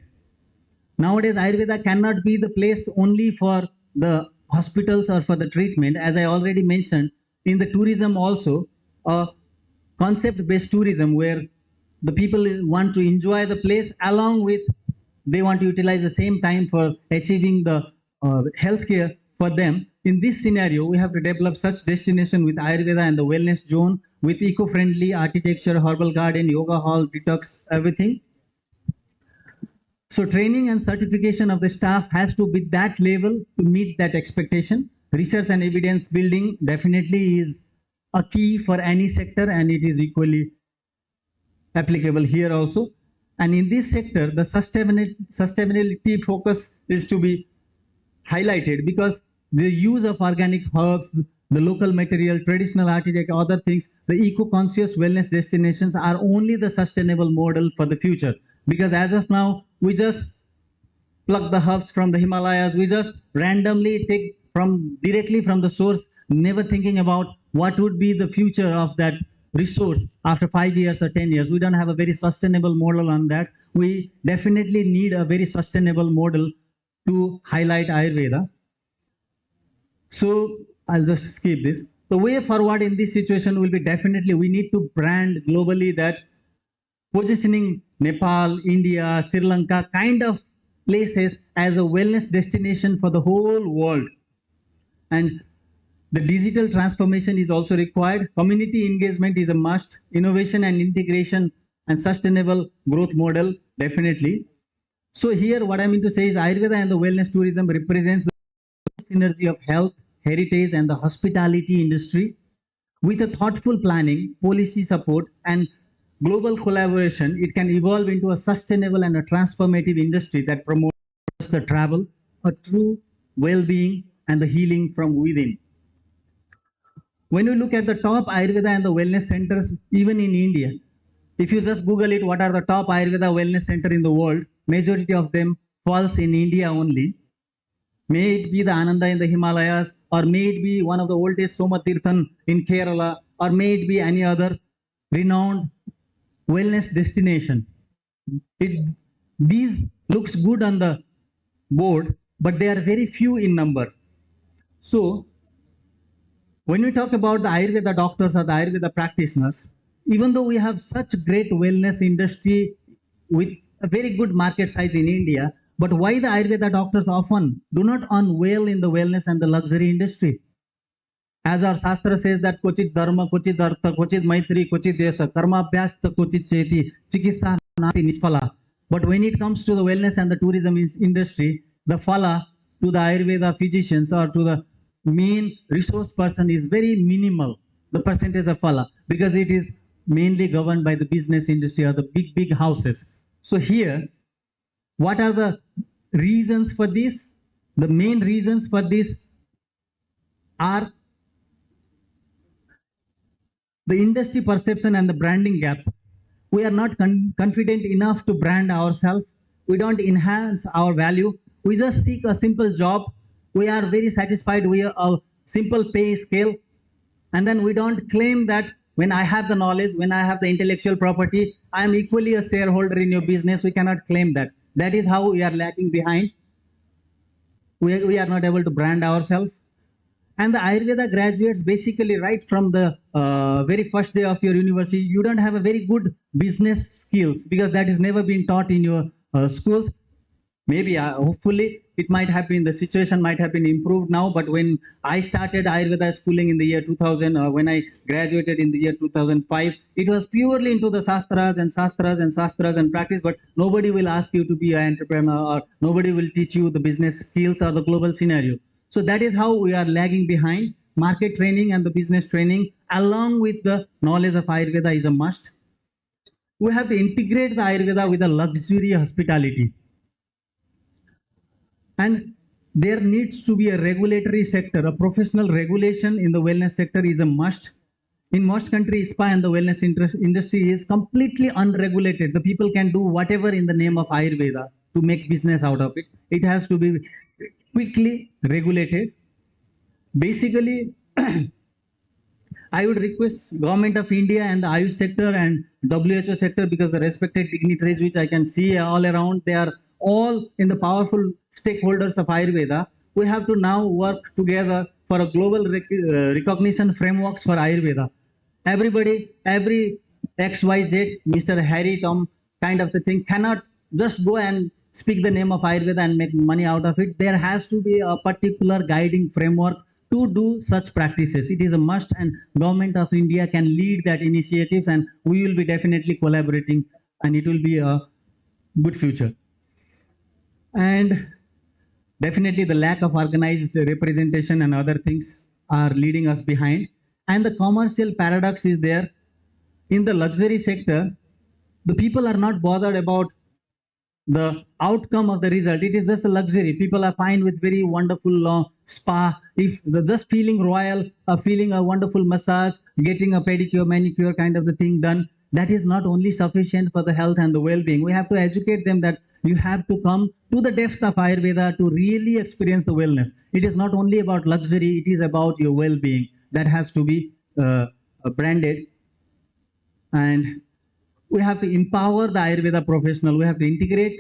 [SPEAKER 3] Nowadays, Ayurveda cannot be the place only for the hospitals or for the treatment. As I already mentioned, in the tourism also, a concept-based tourism where the people want to enjoy the place along with they want to utilize the same time for achieving the healthcare for them. In this scenario, we have to develop such destination with Ayurveda and the wellness zone with eco-friendly architecture, herbal garden, yoga hall, detox, everything. So training and certification of the staff has to be that level to meet that expectation. Research and evidence building definitely is a key for any sector and it is equally applicable here also. And in this sector, the sustainability focus is to be highlighted because the use of organic herbs, the local material, traditional architecture, other things, the eco-conscious wellness destinations are only the sustainable model for the future. Because as of now, we just pluck the herbs from the Himalayas, we just randomly take directly from the source, never thinking about what would be the future of that resource after 5 years or 10 years. We don't have a very sustainable model on that. We definitely need a very sustainable model to highlight Ayurveda. So I'll just skip this. The way forward in this situation will be definitely we need to brand globally that positioning Nepal, India, Sri Lanka kind of places as a wellness destination for the whole world. And the digital transformation is also required. Community engagement is a must. Innovation and integration and sustainable growth model, definitely. So here what I mean to say is Ayurveda and the wellness tourism represents the synergy of health, heritage and the hospitality industry. With a thoughtful planning, policy support, and global collaboration, it can evolve into a sustainable and a transformative industry that promotes the travel, a true well-being, and the healing from within. When you look at the top Ayurveda and the wellness centers, even in India, if you just Google it, what are the top Ayurveda wellness center in the world? Majority of them falls in India only. May it be the Ananda in the Himalayas, or may it be one of the oldest Somatirthan in Kerala, or may it be any other renowned wellness destination. These looks good on the board, but they are very few in number. So when we talk about the Ayurveda doctors or the Ayurveda practitioners, even though we have such great wellness industry with a very good market size in India, but why the Ayurveda doctors often do not earn well in the wellness and the luxury industry? As our Shastra says that Kochit Dharma, Kochit Artha, Kochit Maitri, Kochit Desa, Karma Abhyasta, Kochit Cheti, Chikitsa Nati Nispala. But when it comes to the wellness and the tourism industry, the phala to the Ayurveda physicians or to the main resource person is very minimal, the percentage of phala, because it is mainly governed by the business industry or the big houses. So here, what are the reasons for this? The main reasons for this are the industry perception and the branding gap. We are not confident enough to brand ourselves. We don't enhance our value. We just seek a simple job. We are very satisfied with a simple pay scale. And then we don't claim that when I have the knowledge, when I have the intellectual property, I am equally a shareholder in your business. We cannot claim that. That is how we are lagging behind. We are not able to brand ourselves. And the Ayurveda graduates, basically right from the very first day of your university, you don't have a very good business skills because that has never been taught in your schools. Maybe, hopefully, it might have been, the situation might have been improved now, but when I started Ayurveda schooling in the year 2000, when I graduated in the year 2005, it was purely into the Shastras and practice, but nobody will ask you to be an entrepreneur or nobody will teach you the business skills or the global scenario. So that is how we are lagging behind. Market training and the business training along with the knowledge of Ayurveda is a must. We have to integrate the Ayurveda with a luxury hospitality. And there needs to be a regulatory sector, a professional regulation in the wellness sector is a must. In most countries, spa and the wellness industry is completely unregulated. The people can do whatever in the name of Ayurveda to make business out of it. It has to be quickly regulated. Basically, I would request Government of India and the Ayush sector and WHO sector, because the respected dignitaries which I can see all around, they are all in the powerful stakeholders of Ayurveda. We have to now work together for a global recognition frameworks for Ayurveda. Everybody, every XYZ, Mr. Harry, Tom kind of the thing cannot just go and speak the name of Ayurveda and make money out of it. There has to be a particular guiding framework to do such practices. It is a must, and Government of India can lead that initiatives, and we will be definitely collaborating, and it will be a good future. And definitely the lack of organized representation and other things are leading us behind. And the commercial paradox is there. In the luxury sector, the people are not bothered about the outcome of the result. It is just a luxury. People are fine with very wonderful spa. If just feeling royal, feeling a wonderful massage, getting a pedicure, manicure kind of the thing done, that is not only sufficient for the health and the well-being. We have to educate them that you have to come to the depth of Ayurveda to really experience the wellness. It is not only about luxury, it is about your well-being. That has to be branded. And we have to empower the Ayurveda professional. We have to integrate.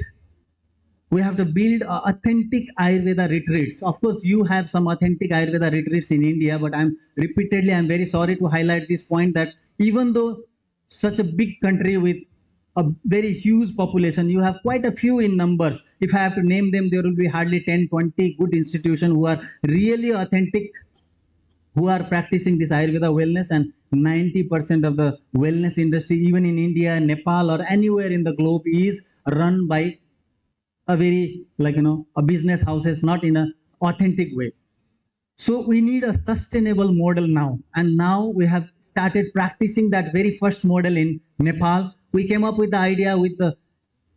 [SPEAKER 3] We have to build authentic Ayurveda retreats. Of course, you have some authentic Ayurveda retreats in India, but I'm very sorry to highlight this point that even though such a big country with a very huge population, you have quite a few in numbers. If I have to name them, there will be hardly 10, 20 good institutions who are really authentic, who are practicing this Ayurveda wellness, and 90% of the wellness industry, even in India, Nepal, or anywhere in the globe, is run by a very, a business houses, not in an authentic way. So we need a sustainable model now. And now we have started practicing that very first model in Nepal. We came up with the idea with the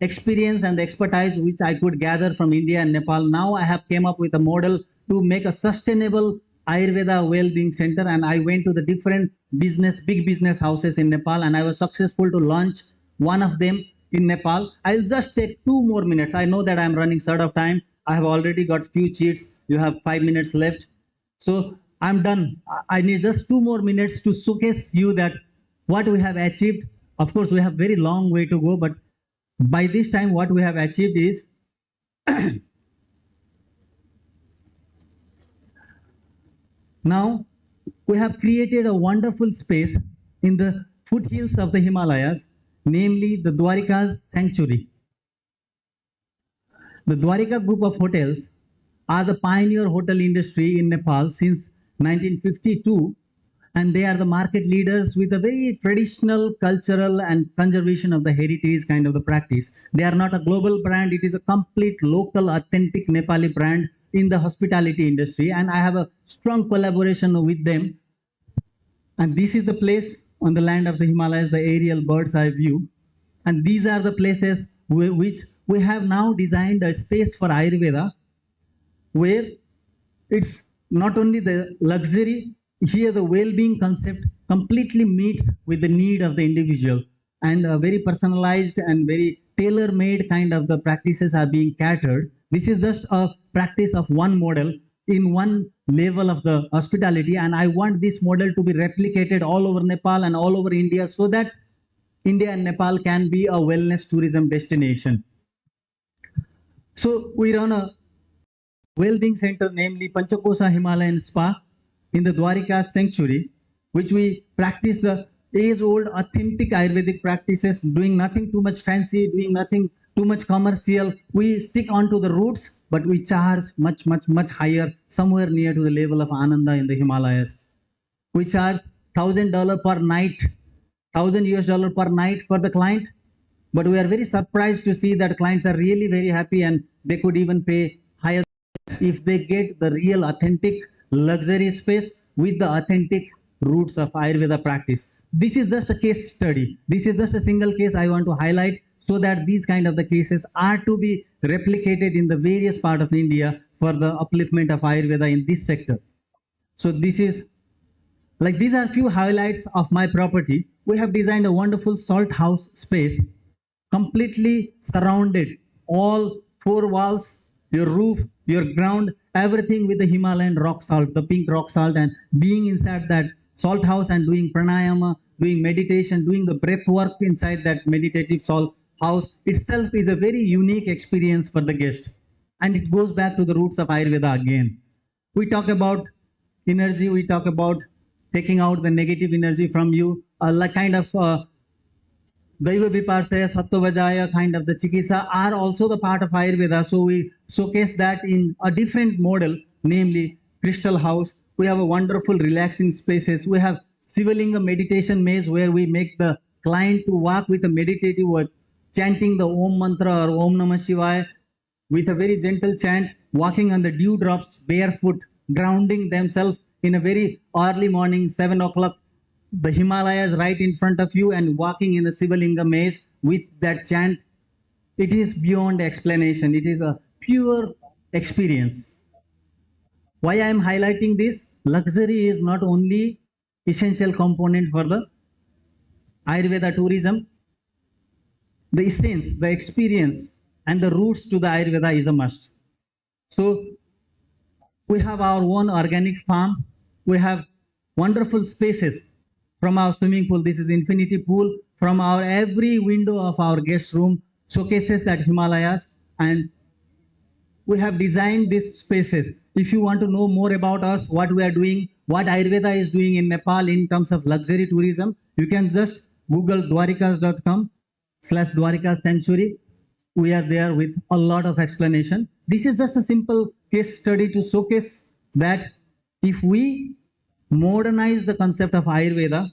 [SPEAKER 3] experience and the expertise which I could gather from India and Nepal. Now I have came up with a model to make a sustainable Ayurveda well-being center, and I went to the different big business houses in Nepal, and I was successful to launch one of them in Nepal. I'll just take 2 more minutes. I know that I'm running short of time. I have already got few cheats. You have 5 minutes left. So I'm done. I need just 2 more minutes to showcase you that what we have achieved. Of course, we have very long way to go, but by this time, what we have achieved is now we have created a wonderful space in the foothills of the Himalayas, namely the Dwarika's sanctuary. The Dwarika group of hotels are the pioneer hotel industry in Nepal since 1952, and they are the market leaders with a very traditional, cultural, and conservation of the heritage kind of the practice. They are not a global brand, it is a complete local, authentic Nepali brand in the hospitality industry, and I have a strong collaboration with them. And this is the place on the land of the Himalayas, the aerial bird's eye view. And these are the places which we have now designed a space for Ayurveda, where it's not only the luxury, here the well-being concept completely meets with the need of the individual, and a very personalized and very tailor-made kind of the practices are being catered. This is just a practice of one model in one level of the hospitality, and I want this model to be replicated all over Nepal and all over India, so that India and Nepal can be a wellness tourism destination. So we run a well-being center, namely Panchakosa Himalayan Spa in the Dwarika sanctuary, which we practice the age-old authentic Ayurvedic practices, doing nothing too much fancy, doing nothing too much commercial. We stick on to the roots, but we charge much higher, somewhere near to the level of Ananda in the Himalayas. We charge $1,000 per night, $1,000 per night for the client, but we are very surprised to see that clients are really very happy, and they could even pay higher if they get the real authentic luxury space with the authentic roots of Ayurveda practice. This is just a case study. This is just a single case I want to highlight, so that these kind of the cases are to be replicated in the various part of India for the upliftment of Ayurveda in this sector. So this is like, these are few highlights of my property. We have designed a wonderful salt house space, completely surrounded, all 4 walls, your roof, your ground, everything with the Himalayan rock salt, the pink rock salt, and being inside that salt house and doing pranayama, doing meditation, doing the breath work inside that meditative salt house itself is a very unique experience for the guest. And it goes back to the roots of Ayurveda again. We talk about energy, we talk about taking out the negative energy from you, like kind of Daiva Viparsaya, Sattva Vajaya kind of the Chikisa are also the part of Ayurveda. So we showcase that in a different model, namely Crystal House. We have a wonderful relaxing spaces. We have Sivalinga meditation maze, where we make the client to walk with a meditative word, chanting the Om mantra or Om Namah Shivaya with a very gentle chant, walking on the dewdrops barefoot, grounding themselves in a very early morning, 7 o'clock, the Himalayas right in front of you, and walking in the Sivalinga maze with that chant. It is beyond explanation. It is a pure experience. Why I am highlighting this? Luxury is not only essential component for the Ayurveda tourism. The essence, the experience, and the roots to the Ayurveda is a must. So we have our own organic farm. We have wonderful spaces from our swimming pool. This is infinity pool. From our every window of our guest room showcases that Himalayas, and we have designed these spaces. If you want to know more about us, what we are doing, what Ayurveda is doing in Nepal in terms of luxury tourism, you can just Google dwarikas.com/Dwarika Sanctuary. We are there with a lot of explanation. This is just a simple case study to showcase that if we modernize the concept of Ayurveda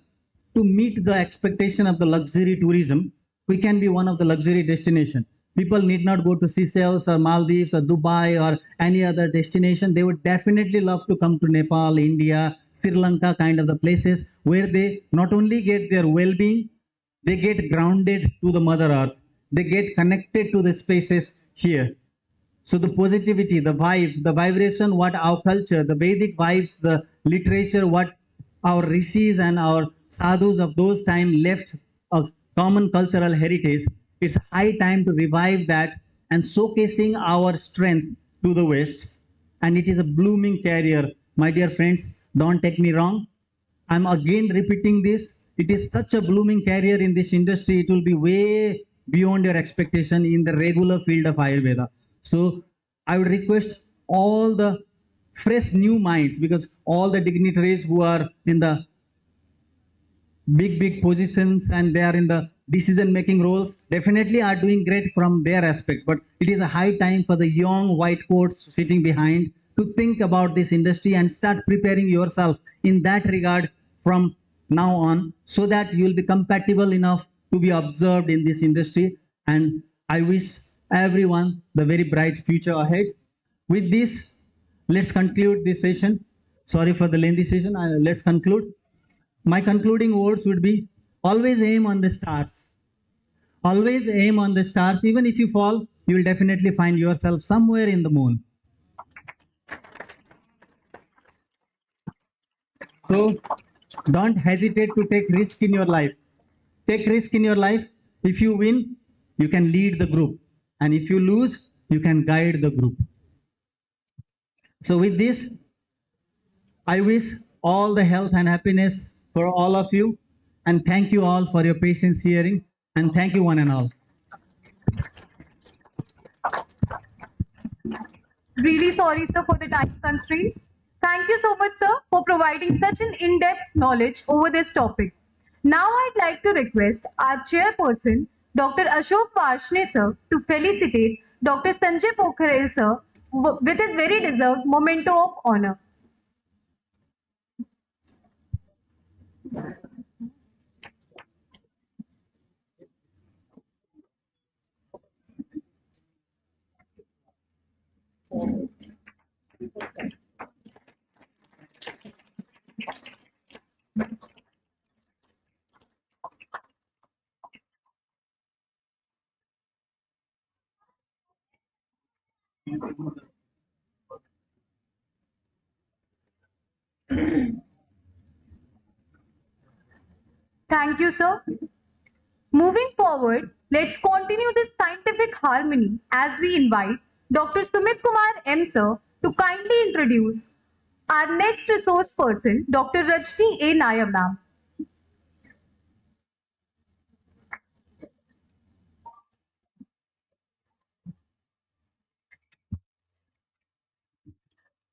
[SPEAKER 3] to meet the expectation of the luxury tourism, we can be one of the luxury destination.
[SPEAKER 5] people need not go to Seychelles or Maldives or Dubai or any other destination. They would definitely love to come to Nepal, India, Sri Lanka, kind of the places where they not only get their well-being, they get grounded to the Mother Earth. They get connected to the spaces here. So the positivity, the vibe, the vibration, what our culture, the Vedic vibes, the literature, what our rishis and our sadhus of those time left a common cultural heritage. It's high time to revive that and showcasing our strength to the West. And it is a blooming career. My dear friends, don't take me wrong. I'm again repeating this. It is such a blooming career in this industry. It will be way beyond your expectation in the regular field of Ayurveda. So I would request all the fresh new minds, because all the dignitaries who are in the big positions and they are in the decision making roles definitely are doing great from their aspect, but it is a high time for the young white coats sitting behind to think about this industry and start preparing yourself in that regard from now on, so that you will be compatible enough to be observed in this industry. And I wish everyone the very bright future ahead. With this, let's conclude this session. Sorry for the lengthy session. Let's conclude. My concluding words would be, always aim on the stars. Always aim on the stars. Even if you fall, you will definitely find yourself somewhere in the moon. So don't hesitate to take risk in your life. Take risk in your life. If you win, you can lead the group. And if you lose, you can guide the group. So with this, I wish all the health and happiness for all of you. And thank you all for your patience hearing. And thank you one and all.
[SPEAKER 1] Really sorry, sir, for the time constraints. Thank you so much, sir, for providing such an in-depth knowledge over this topic. Now I'd like to request our chairperson, Dr. Ashok Varshney, sir, to felicitate Dr. Sanjay Pokharel, sir, with his very deserved memento of honor. Thank you, sir. Moving forward, let's continue this scientific harmony as we invite Dr. Sumit Kumar M. sir to kindly introduce our next resource person, Dr. Rajni A. Nayan ma'am.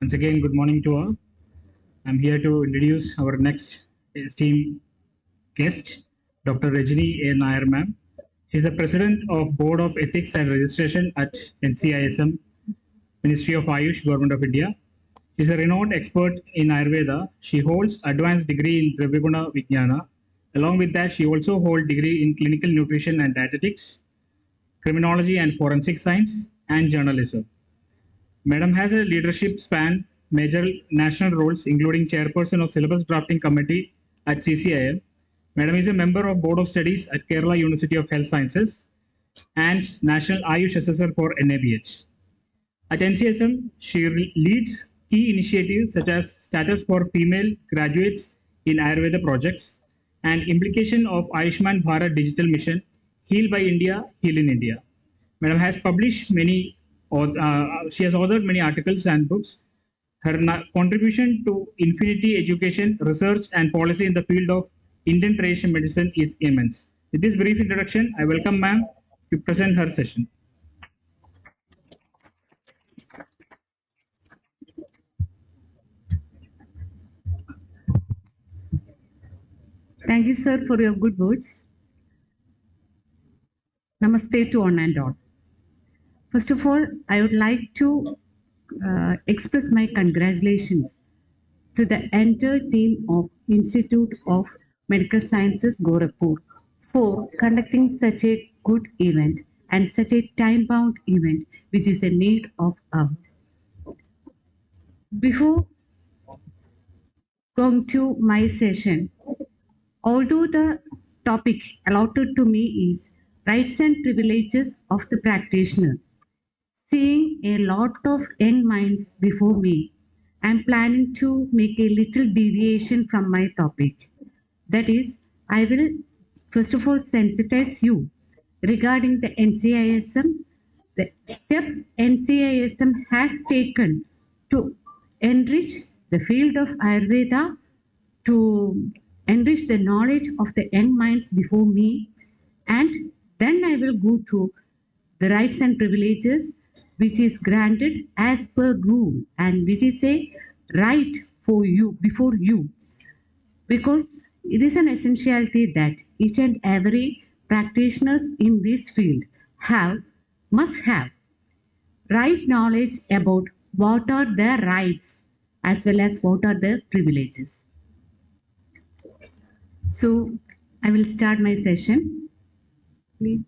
[SPEAKER 4] Once again, good morning to all. I'm here to introduce our next esteemed guest, Dr. Rajni A. Nair ma'am. She's the President of Board of Ethics and Registration at NCISM, Ministry of Ayush, Government of India. She's a renowned expert in Ayurveda. She holds advanced degree in Dravyaguna Vijnana. Along with that, she also holds degree in clinical nutrition and dietetics, criminology and forensic science, and journalism. Madam has a leadership span, major national roles, including chairperson of syllabus drafting committee at CCIM. Madam is a member of Board of Studies at Kerala University of Health Sciences and National Ayush Assessor for NABH. At NCSM, she leads key initiatives such as status for female graduates in Ayurveda projects and implication of Ayushman Bharat Digital Mission, Heal by India, Heal in India. Madam has published many, she has authored many articles and books. Her contribution to infinity education, research, and policy in the field of Indian traditional medicine is immense. With this brief introduction, I welcome ma'am to present her session.
[SPEAKER 6] Thank you, sir, for your good words. Namaste to one and all. First of all, I would like to express my congratulations to the entire team of Institute of Medical Sciences, Gorakhpur, for conducting such a good event and such a time-bound event, which is the need of hour. Before going to my session, although the topic allotted to me is rights and privileges of the practitioner, seeing a lot of young minds before me, I am planning to make a little deviation from my topic. That is, I will first of all sensitize you regarding the NCISM, the steps NCISM has taken to enrich the field of Ayurveda, to enrich the knowledge of the young minds before me, and then I will go to the rights and privileges which is granted as per rule and which is a right for you before you, because it is an essentiality that each and every practitioners in this field must have right knowledge about what are their rights as well as what are their privileges. So I will start my session. Please.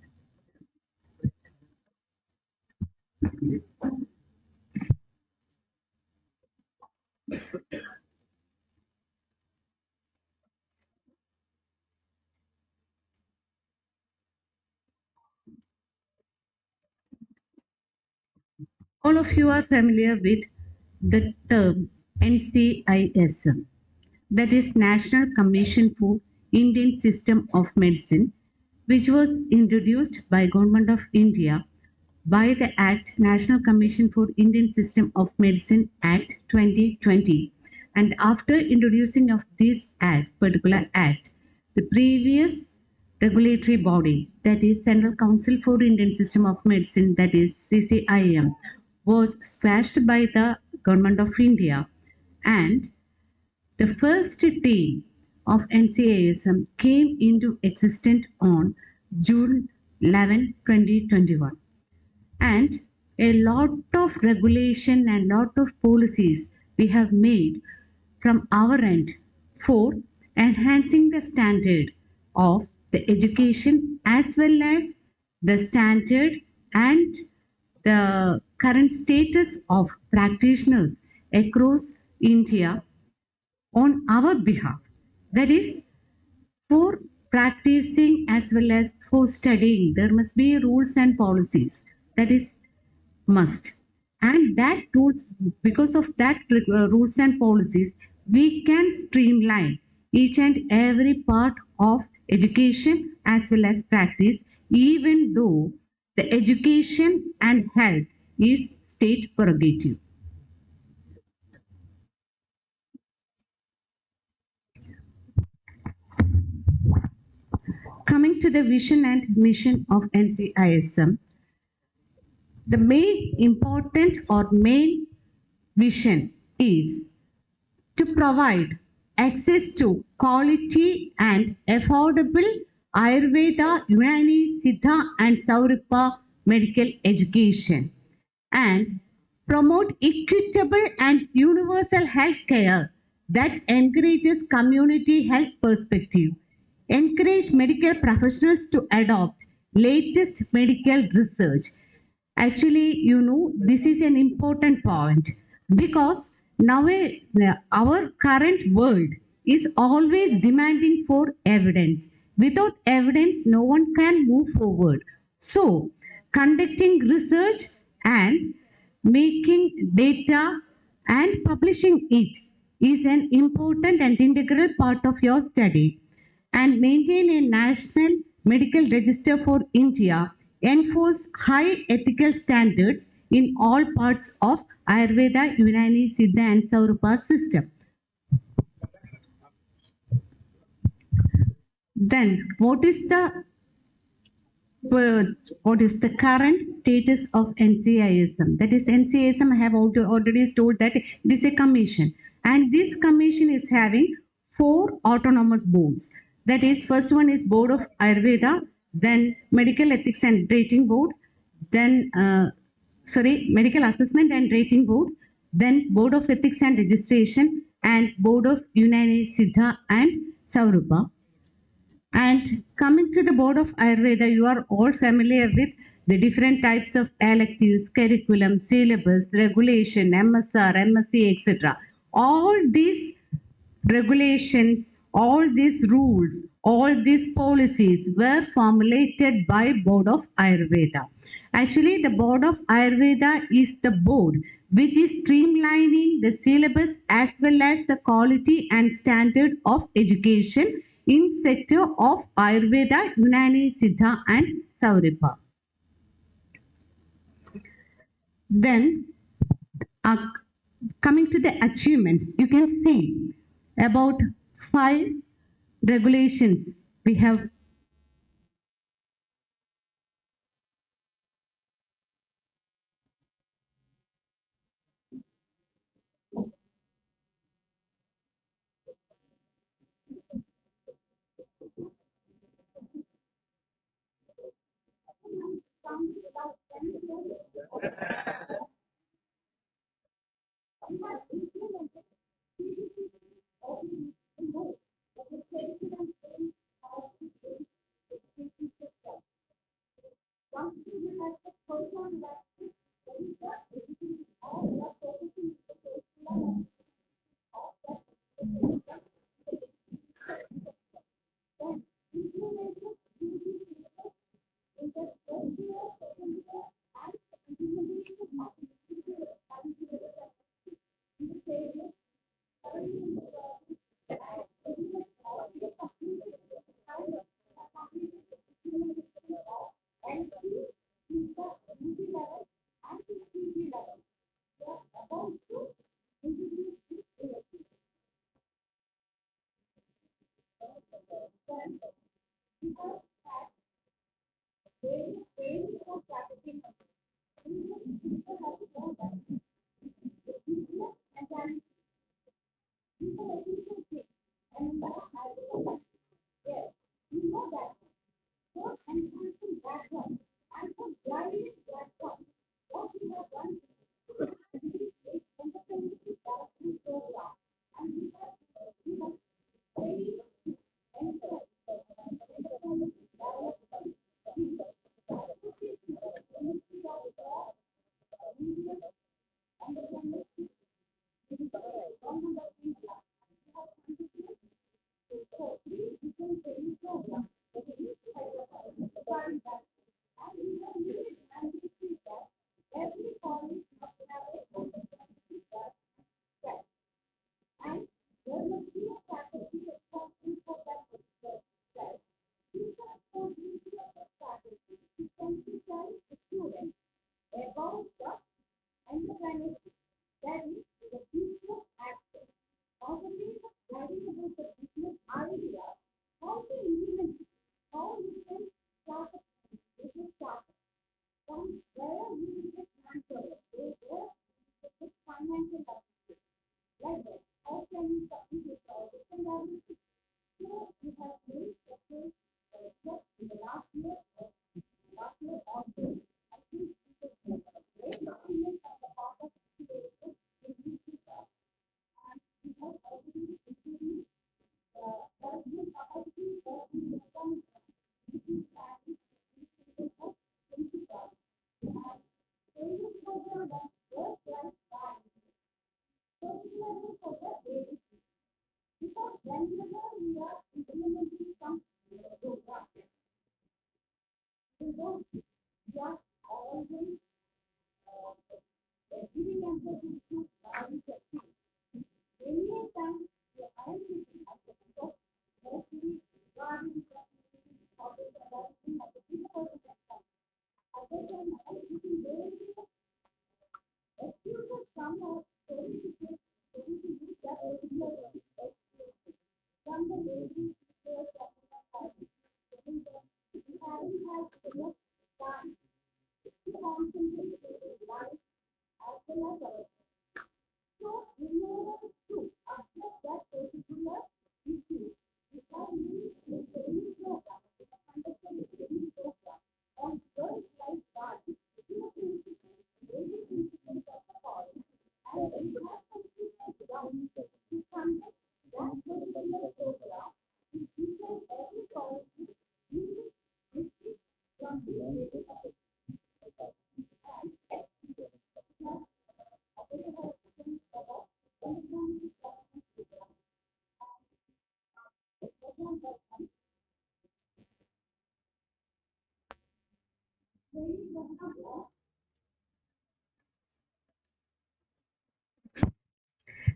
[SPEAKER 6] All of you are familiar with the term NCISM, that is National Commission for Indian System of Medicine, which was introduced by Government of India by the Act National Commission for Indian System of Medicine Act 2020. And after introducing of this particular act, the previous regulatory body, that is Central Council for Indian System of Medicine, that is CCIM, was squashed by the Government of India, and the first team of NCISM came into existence on June 11, 2021. And a lot of regulation and lot of policies we have made from our end for enhancing the standard of the education as well as the standard and the current status of practitioners across India on our behalf. That is, for practicing as well as for studying, there must be rules and policies. That is must. And that rules, because of that rules and policies, we can streamline each and every part of education as well as practice, even though the education and health is state prerogative. Coming to the vision and mission of NCISM, the main important or main vision is to provide access to quality and affordable Ayurveda, Unani, Siddha and Sauripa medical education, and promote equitable and universal health care that encourages community health perspective, encourage medical professionals to adopt latest medical research. Actually, this is an important point because now our current world is always demanding for evidence. Without evidence, no one can move forward. So, conducting research and making data and publishing it is an important and integral part of your study. And maintain a national medical register for India, enforce high ethical standards in all parts of Ayurveda, Unani, Siddha and Sauripa system. Then what is the current status of NCISM? That is, NCISM I have already told that it is a commission, and this commission is having 4 autonomous boards. That is, first one is Board of Ayurveda, then Medical Ethics and Rating Board, then Medical Assessment and Rating Board, then Board of Ethics and Registration, and Board of Unani, Siddha and Sauripa. And coming to the Board of Ayurveda, you are all familiar with the different types of electives, curriculum, syllabus, regulation, MSR, MSc, etc. All these regulations, all these rules, all these policies were formulated by Board of Ayurveda. Actually, the Board of Ayurveda is the board which is streamlining the syllabus as well as the quality and standard of education in sector of Ayurveda, Unani, Siddha and Sauripa. Then, uh, coming to the achievements, you can see about 5 regulations we have.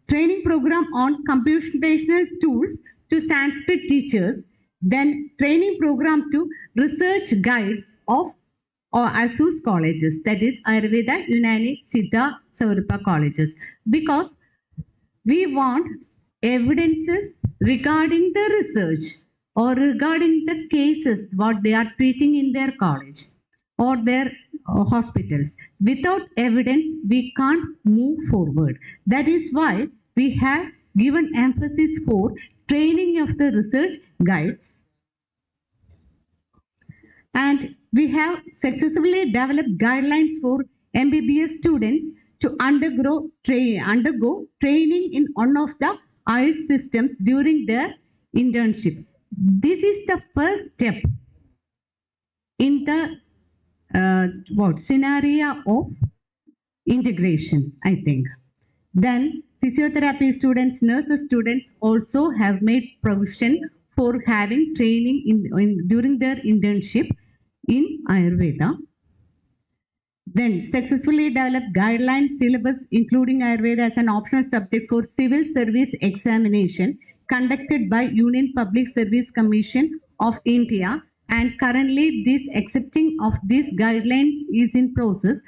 [SPEAKER 6] Training program on computational tools to Sanskrit teachers, then training program to research guides of or ASUS colleges, that is Ayurveda, Unani, Siddha, Saurupa colleges, because we want evidences regarding the research or regarding the cases what they are treating in their college or their hospitals. Without evidence, we can't move forward. That is why we have given emphasis for training of the research guides. And we have successfully developed guidelines for MBBS students to undergo training in one of the IELTS systems during their internship. This is the first step in the scenario of integration, I think. Then physiotherapy students, nurses students also have made provision for having training during their internship in Ayurveda. Then successfully developed guidelines syllabus including Ayurveda as an optional subject for civil service examination conducted by Union Public Service Commission of India, and currently this accepting of these guidelines is in process.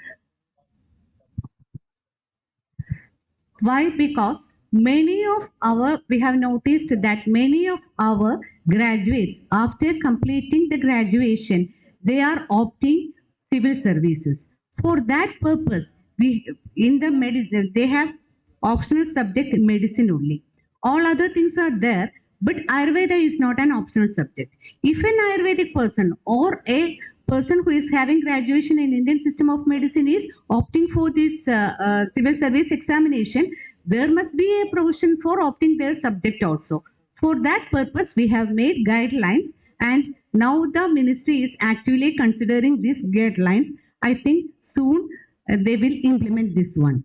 [SPEAKER 6] Why? Because we have noticed that many of our graduates, after completing the graduation, they are opting civil services. For that purpose, in the medicine, they have optional subject medicine only. All other things are there, but Ayurveda is not an optional subject. If an Ayurvedic person or a person who is having graduation in Indian system of medicine is opting for this civil service examination, there must be a provision for opting their subject also. For that purpose, we have made guidelines, and now the ministry is actually considering these guidelines. I think soon they will implement this one.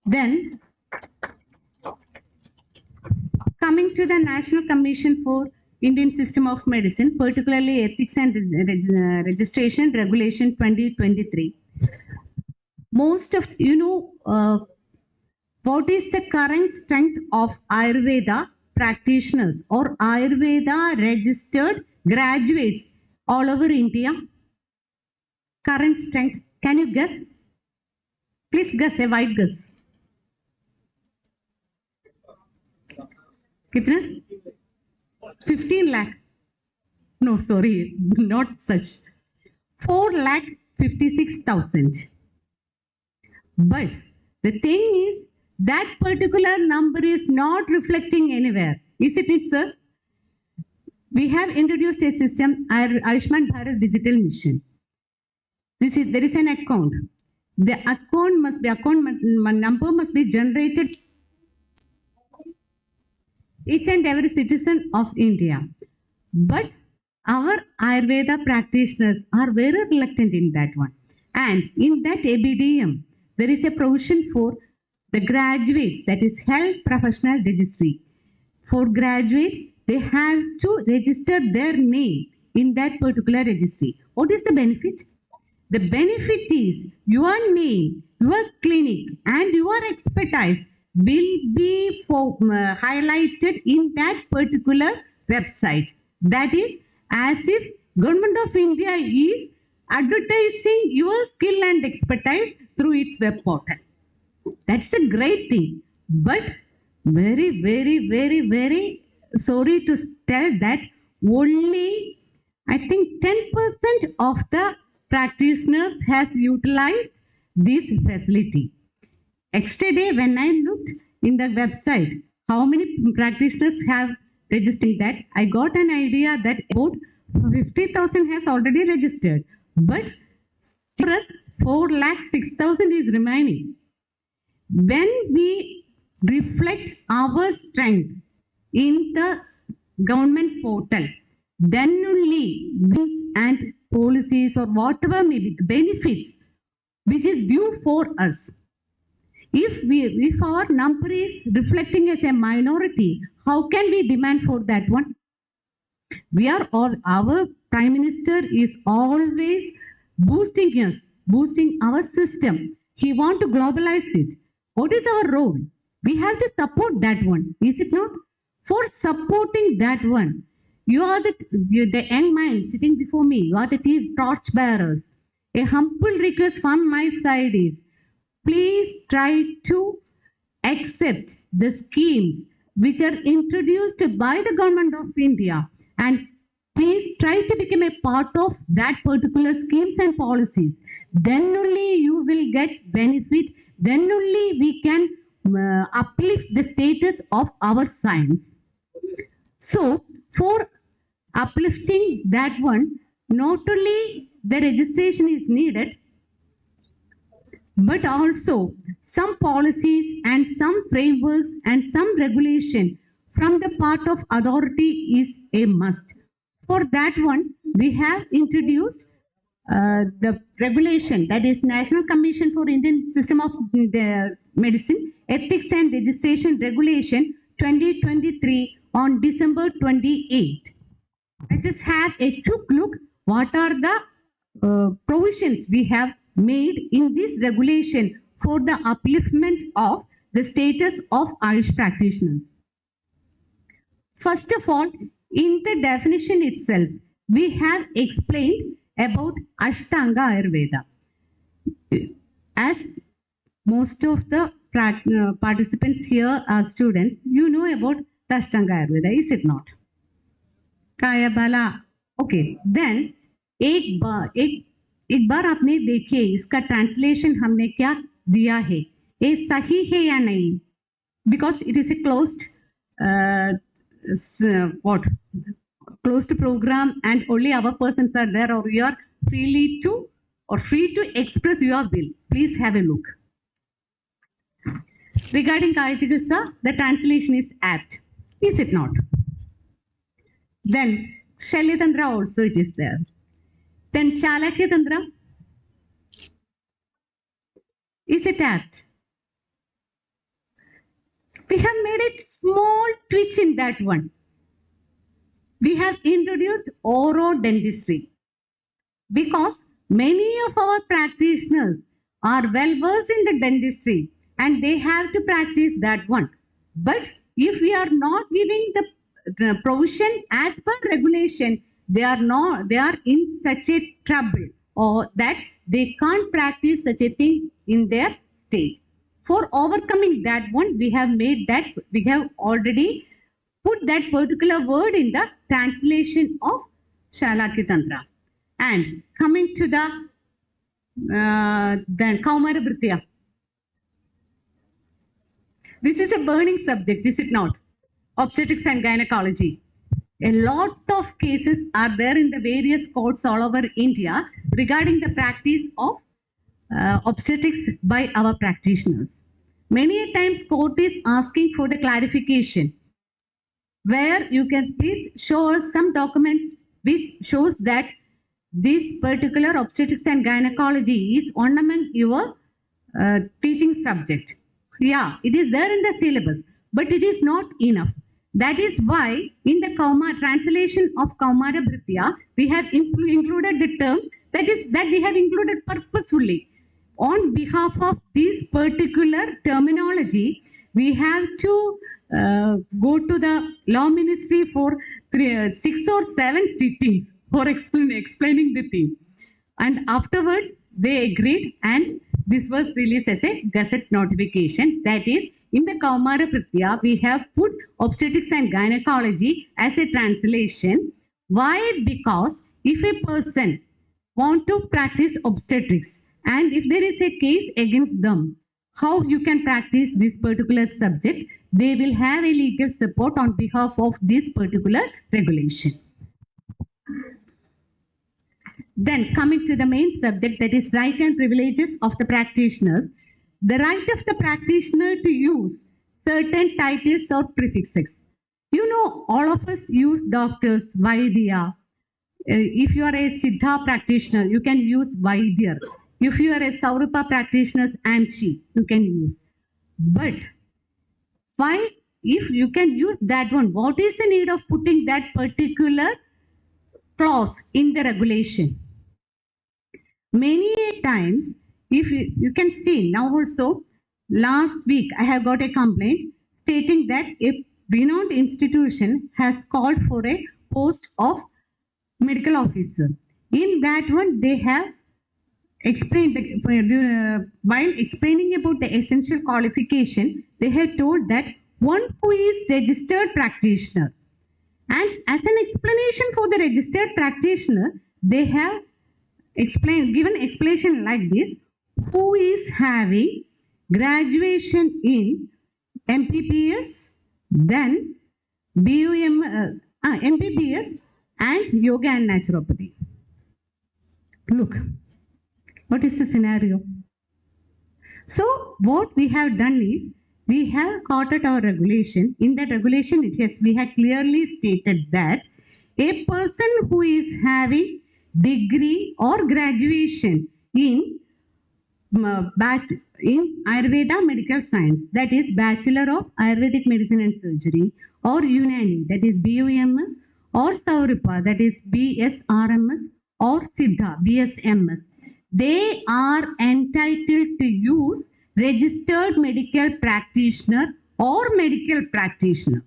[SPEAKER 6] Then, coming to the National Commission for Indian System of Medicine, particularly Ethics and Registration Regulation 2023. Most of what is the current strength of Ayurveda practitioners or Ayurveda registered graduates all over India? Current strength, can you guess? Please guess, a wide guess. Kitna? 15 lakh. No, sorry, not such. 4,56,000. But the thing is, that particular number is not reflecting anywhere. Is it, sir? We have introduced a system, Ayushman Bharat Digital Mission. There is an account. The account number must be generated each and every citizen of India. But our Ayurveda practitioners are very reluctant in that one. And in that ABDM, there is a provision for the graduates, that is health professional registry. For graduates, they have to register their name in that particular registry. What is the benefit? The benefit is your name, your clinic, and your expertise will be highlighted in that particular website. That is as if Government of India is advertising your skill and expertise through its web portal. That's a great thing. But very, very, very, very sorry to tell that only I think 10% of the practitioners has utilized this facility. Yesterday, when I looked in the website, how many practitioners have registered that, I got an idea that about 50,000 has already registered. But 4,06,000 is remaining. When we reflect our strength in the government portal, then only and policies or whatever may be the benefits which is due for us. If our number is reflecting as a minority, how can we demand for that one? Our Prime Minister is always boosting us, boosting our system. He want to globalize it. What is our role? We have to support that one, is it not? For supporting that one, you are the young mind sitting before me. You are the torch bearers. A humble request from my side is, please try to accept the schemes which are introduced by the government of India, and please try to become a part of that particular schemes and policies. Then only you will get benefit. Then only we can uplift the status of our science. So for uplifting that one, not only the registration is needed, but also some policies and some frameworks and some regulation from the part of authority is a must. For that one, we have introduced the regulation, that is National Commission for Indian System of Medicine Ethics and Registration Regulation 2023 on December 28. Let us have a quick look what are the provisions we have made in this regulation for the upliftment of the status of Ayush practitioners. First of all, in the definition itself, we have explained about Ashtanga Ayurveda. As most of the participants here are students, you know about the Ashtanga Ayurveda, is it not? Kaya Bala. Okay, then एक बार आपने देखिए इसका translation हमने क्या दिया है, ये सही है या नहीं, because it is a closed program and only our persons are there, or you are free to express your will. Please have a look. Regarding Kaya Chikitsa, the translation is apt, is it not? Then Shalyatantra also it is there. Then Shalakya Tantra, is it apt? We have made a small twitch in that one. We have introduced oral dentistry because many of our practitioners are well versed in the dentistry and they have to practice that one. But if we are not giving the provision as per regulation, they are in such a trouble, or that they can't practice such a thing in their state. For overcoming that one, we have already put that particular word in the translation of Shalakya Tantra. And coming to the then Kaumara Bhritya. This is a burning subject, is it not? Obstetrics and gynecology. A lot of cases are there in the various courts all over India regarding the practice of obstetrics by our practitioners. Many a times court is asking for the clarification, where you can please show us some documents which shows that this particular obstetrics and gynecology is one among your teaching subject. Yeah, it is there in the syllabus, but it is not enough. That is why in the translation of Kaumara Bhritya, we have included the term that we have included purposefully. On behalf of this particular terminology, we have to go to the law ministry for 6 or 7 sittings for explaining the thing. And afterwards, they agreed and this was released as a gazette notification. That is, in the Kaumara Bhritya, we have put obstetrics and gynecology as a translation. Why? Because if a person want to practice obstetrics and if there is a case against them, how you can practice this particular subject, they will have a legal support on behalf of this particular regulation. Then coming to the main subject, that is right and privileges of the practitioners. The right of the practitioner to use certain titles or prefixes. You know, all of us use doctors, Vaidya. If you are a Siddha practitioner, you can use Vaidya. If you are a Saurupa practitioner, Anchi, you can use. But why, if you can use that one, what is the need of putting that particular clause in the regulation? Many a times, if you can see now also, last week I have got a complaint stating that a renowned institution has called for a post of medical officer. In that one, they have explained while explaining about the essential qualification, they have told that one who is registered practitioner. And as an explanation for the registered practitioner, they have given explanation like this: who is having graduation in MPPS, then MPPS and yoga and naturopathy. Look, what is the scenario? So what we have done is, we have quoted our regulation. In that regulation, we have clearly stated that a person who is having degree or graduation in Ayurveda Medical Science, that is Bachelor of Ayurvedic Medicine and Surgery, or Unani, that is BUMS, or Sauripa, that is BSRMS, or Siddha, BSMS, they are entitled to use registered medical practitioner or medical practitioner.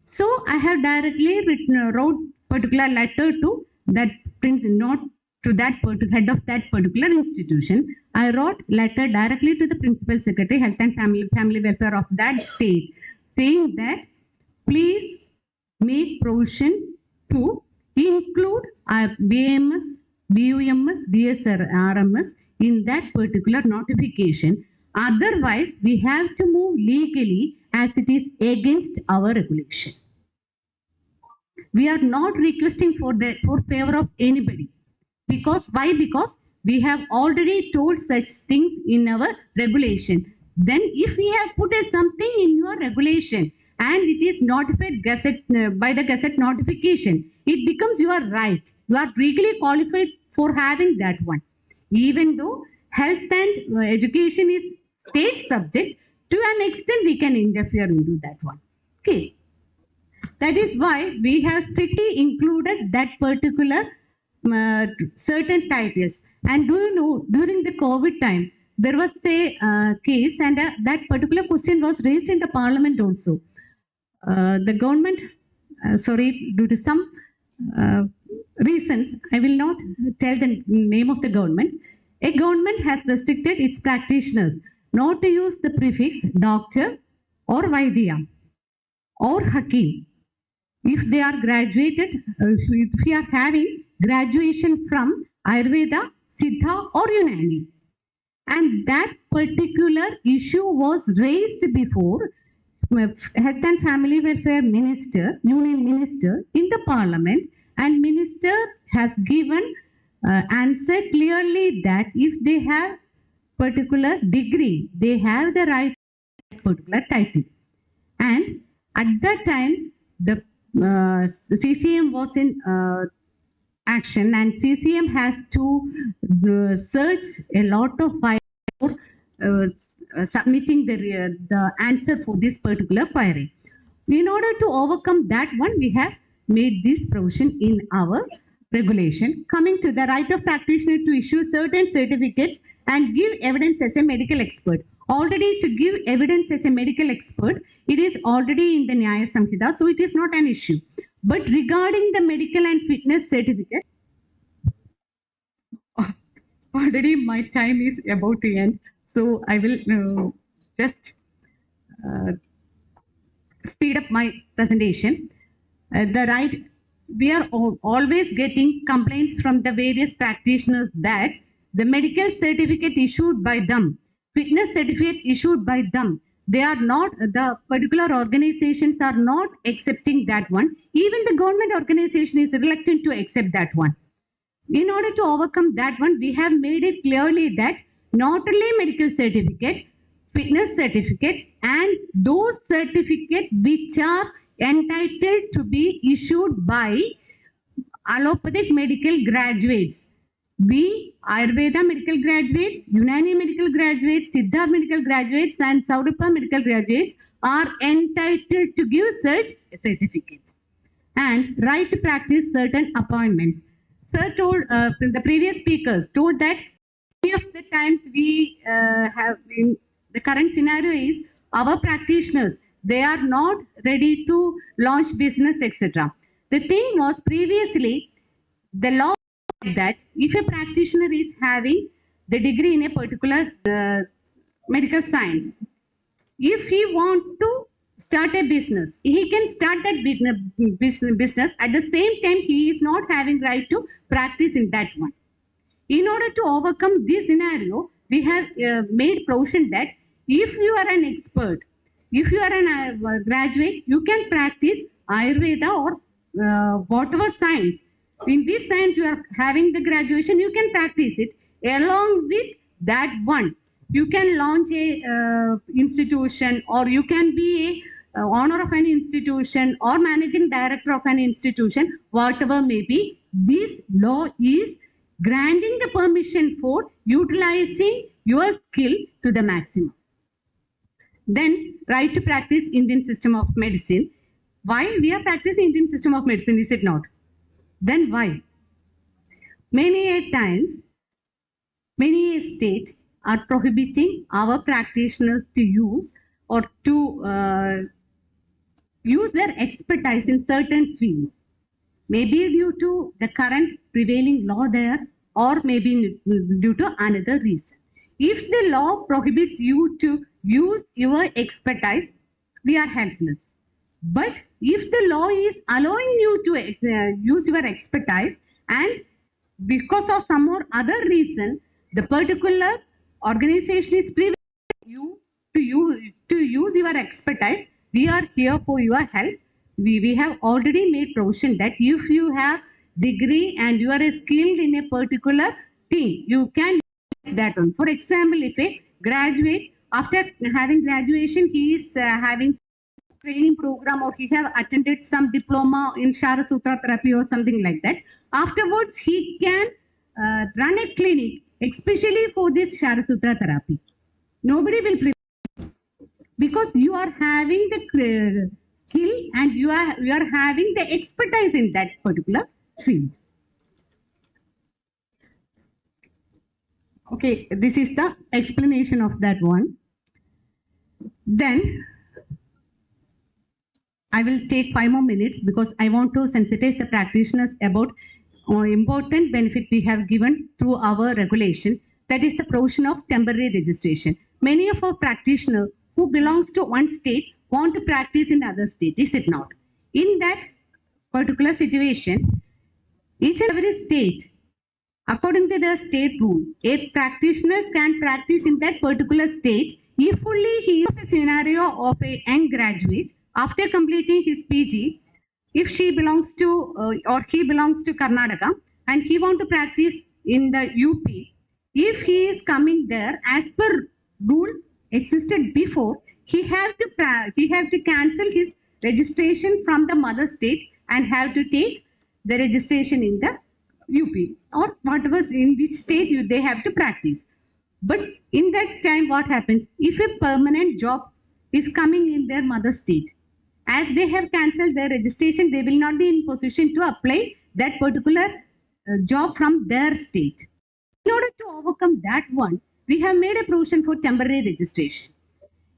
[SPEAKER 6] So I have directly wrote particular letter to that prince, not to that head of that particular institution. I wrote letter directly to the principal secretary, health and family welfare of that state, saying that please make provision to include BMS, BUMS, BSRMS in that particular notification. Otherwise, we have to move legally as it is against our regulation. We are not requesting for favor of anybody. Because why? Because we have already told such things in our regulation. Then if we have put something in your regulation and it is notified by the Gazette notification, it becomes your right. You are legally qualified for having that one. Even though health and education is state subject, to an extent we can interfere into that one. Okay. That is why we have strictly included that particular certain titles. And do you know, during the COVID time, there was a case, and that particular question was raised in the parliament also. The government, due to some reasons, I will not tell the name of the government. A government has restricted its practitioners not to use the prefix doctor or Vaidya or Hakim. If they are graduated, if we are having graduation from Ayurveda, Siddha or Unani. And that particular issue was raised before Health and Family Welfare Minister, Union Minister in the Parliament, and Minister has given answer clearly that if they have particular degree, they have the right to particular title. And at that time, the CCM was in action, and CCM has to search a lot of files for submitting the answer for this particular query. In order to overcome that one, we have made this provision in our regulation. Coming to the right of practitioner to issue certain certificates and give evidence as a medical expert. Already to give evidence as a medical expert, it is already in the Nyaya Samhita, so it is not an issue. But regarding the medical and fitness certificate, already my time is about to end, so I will just speed up my presentation. We are always getting complaints from the various practitioners that the medical certificate issued by them, fitness certificate issued by them, they are not, the particular organizations are not accepting that one. Even the government organization is reluctant to accept that one. In order to overcome that one, we have made it clearly that not only medical certificate, fitness certificate, and those certificates which are entitled to be issued by allopathic medical graduates, be Ayurveda medical graduates, Unani medical graduates, Siddha medical graduates, and Sauripa medical graduates are entitled to give such certificates and right to practice certain appointments. sir told, the previous speakers told that many of the times we have in the current scenario is our practitioners, they are not ready to launch business, etc. The thing was previously the law that if a practitioner is having the degree in a particular medical science, if he want to start a business, he can start that business. At the same time, he is not having right to practice in that one. In order to overcome this scenario, we have made provision that if you are an expert, if you are a graduate, you can practice Ayurveda or whatever science. In this science, you are having the graduation, you can practice it. Along with that one, you can launch a institution, or you can be a owner of an institution or managing director of an institution, whatever may be. This law is granting the permission for utilizing your skill to the maximum. Then, right to practice Indian system of medicine. Why we are practicing Indian system of medicine, is it not? Then why? Many a times, many a state are prohibiting our practitioners to use or to use their expertise in certain fields. Maybe due to the current prevailing law there, or maybe due to another reason. If the law prohibits you to use your expertise, we are helpless. But if the law is allowing you to use your expertise, and because of some or other reason, the particular organization is preventing you to use your expertise, we are here for your help. We have already made provision that if you have degree and you are skilled in a particular thing, you can use that one. For example, if a graduate, after having graduation, he is having training program, or he have attended some diploma in Shara Sutra therapy or something like that. Afterwards, he can run a clinic, especially for this Shara Sutra therapy. Nobody will prevent, because you are having the skill and you are having the expertise in that particular field. Okay, this is the explanation of that one. Then I will take 5 more minutes because I want to sensitize the practitioners about important benefit we have given through our regulation, that is the provision of temporary registration. Many of our practitioners who belongs to one state want to practice in other state, is it not? In that particular situation, each and every state, according to the state rule, a practitioner can practice in that particular state if only he is a scenario of a young graduate after completing his PG, if she belongs to or he belongs to Karnataka and he want to practice in the UP, if he is coming there as per rule existed before, he have to cancel his registration from the mother state and have to take the registration in the UP or whatever in which state they have to practice. But in that time, what happens? If a permanent job is coming in their mother state, as they have cancelled their registration, they will not be in position to apply that particular job from their state. In order to overcome that one, we have made a provision for temporary registration.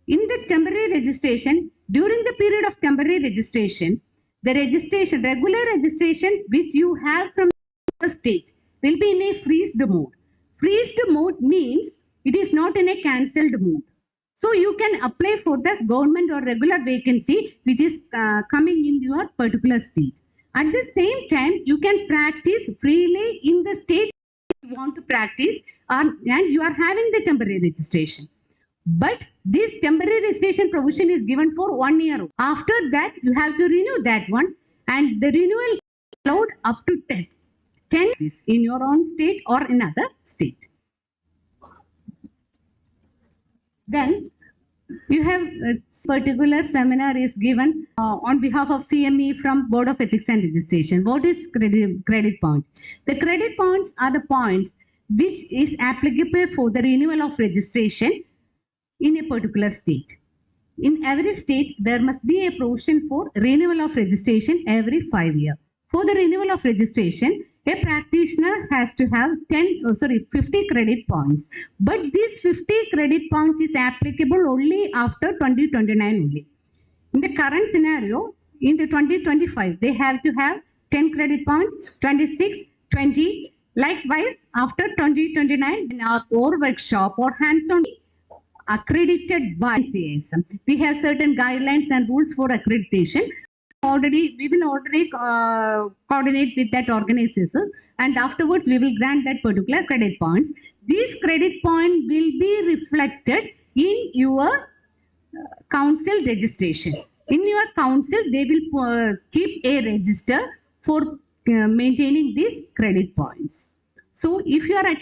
[SPEAKER 6] In the temporary registration, during the period of temporary registration, the registration, regular registration which you have from the state will be in a freezed mode. Freezed mode means it is not in a cancelled mode. So you can apply for the government or regular vacancy which is coming in your particular state. At the same time, you can practice freely in the state you want to practice and you are having the temporary registration. But this temporary registration provision is given for 1 year. After that, you have to renew that one, and the renewal is allowed up to 10 years in your own state or in other state. Then you have a particular seminar is given on behalf of CME from Board of Ethics and Registration. What is credit point? The credit points are the points which is applicable for the renewal of registration in a particular state. In every state, there must be a provision for renewal of registration every 5 years. For the renewal of registration, A practitioner has to have 50 credit points. But these 50 credit points is applicable only after 2029 only. In the current scenario, in the 2025, they have to have 10 credit points, 26, 20. Likewise, after 2029, in our core workshop or hands-on accredited by CASM, we have certain guidelines and rules for accreditation. We will already coordinate with that organization, and afterwards we will grant that particular credit points. These credit points will be reflected in your council registration. In your council, they will keep a register for maintaining these credit points. So if you are attending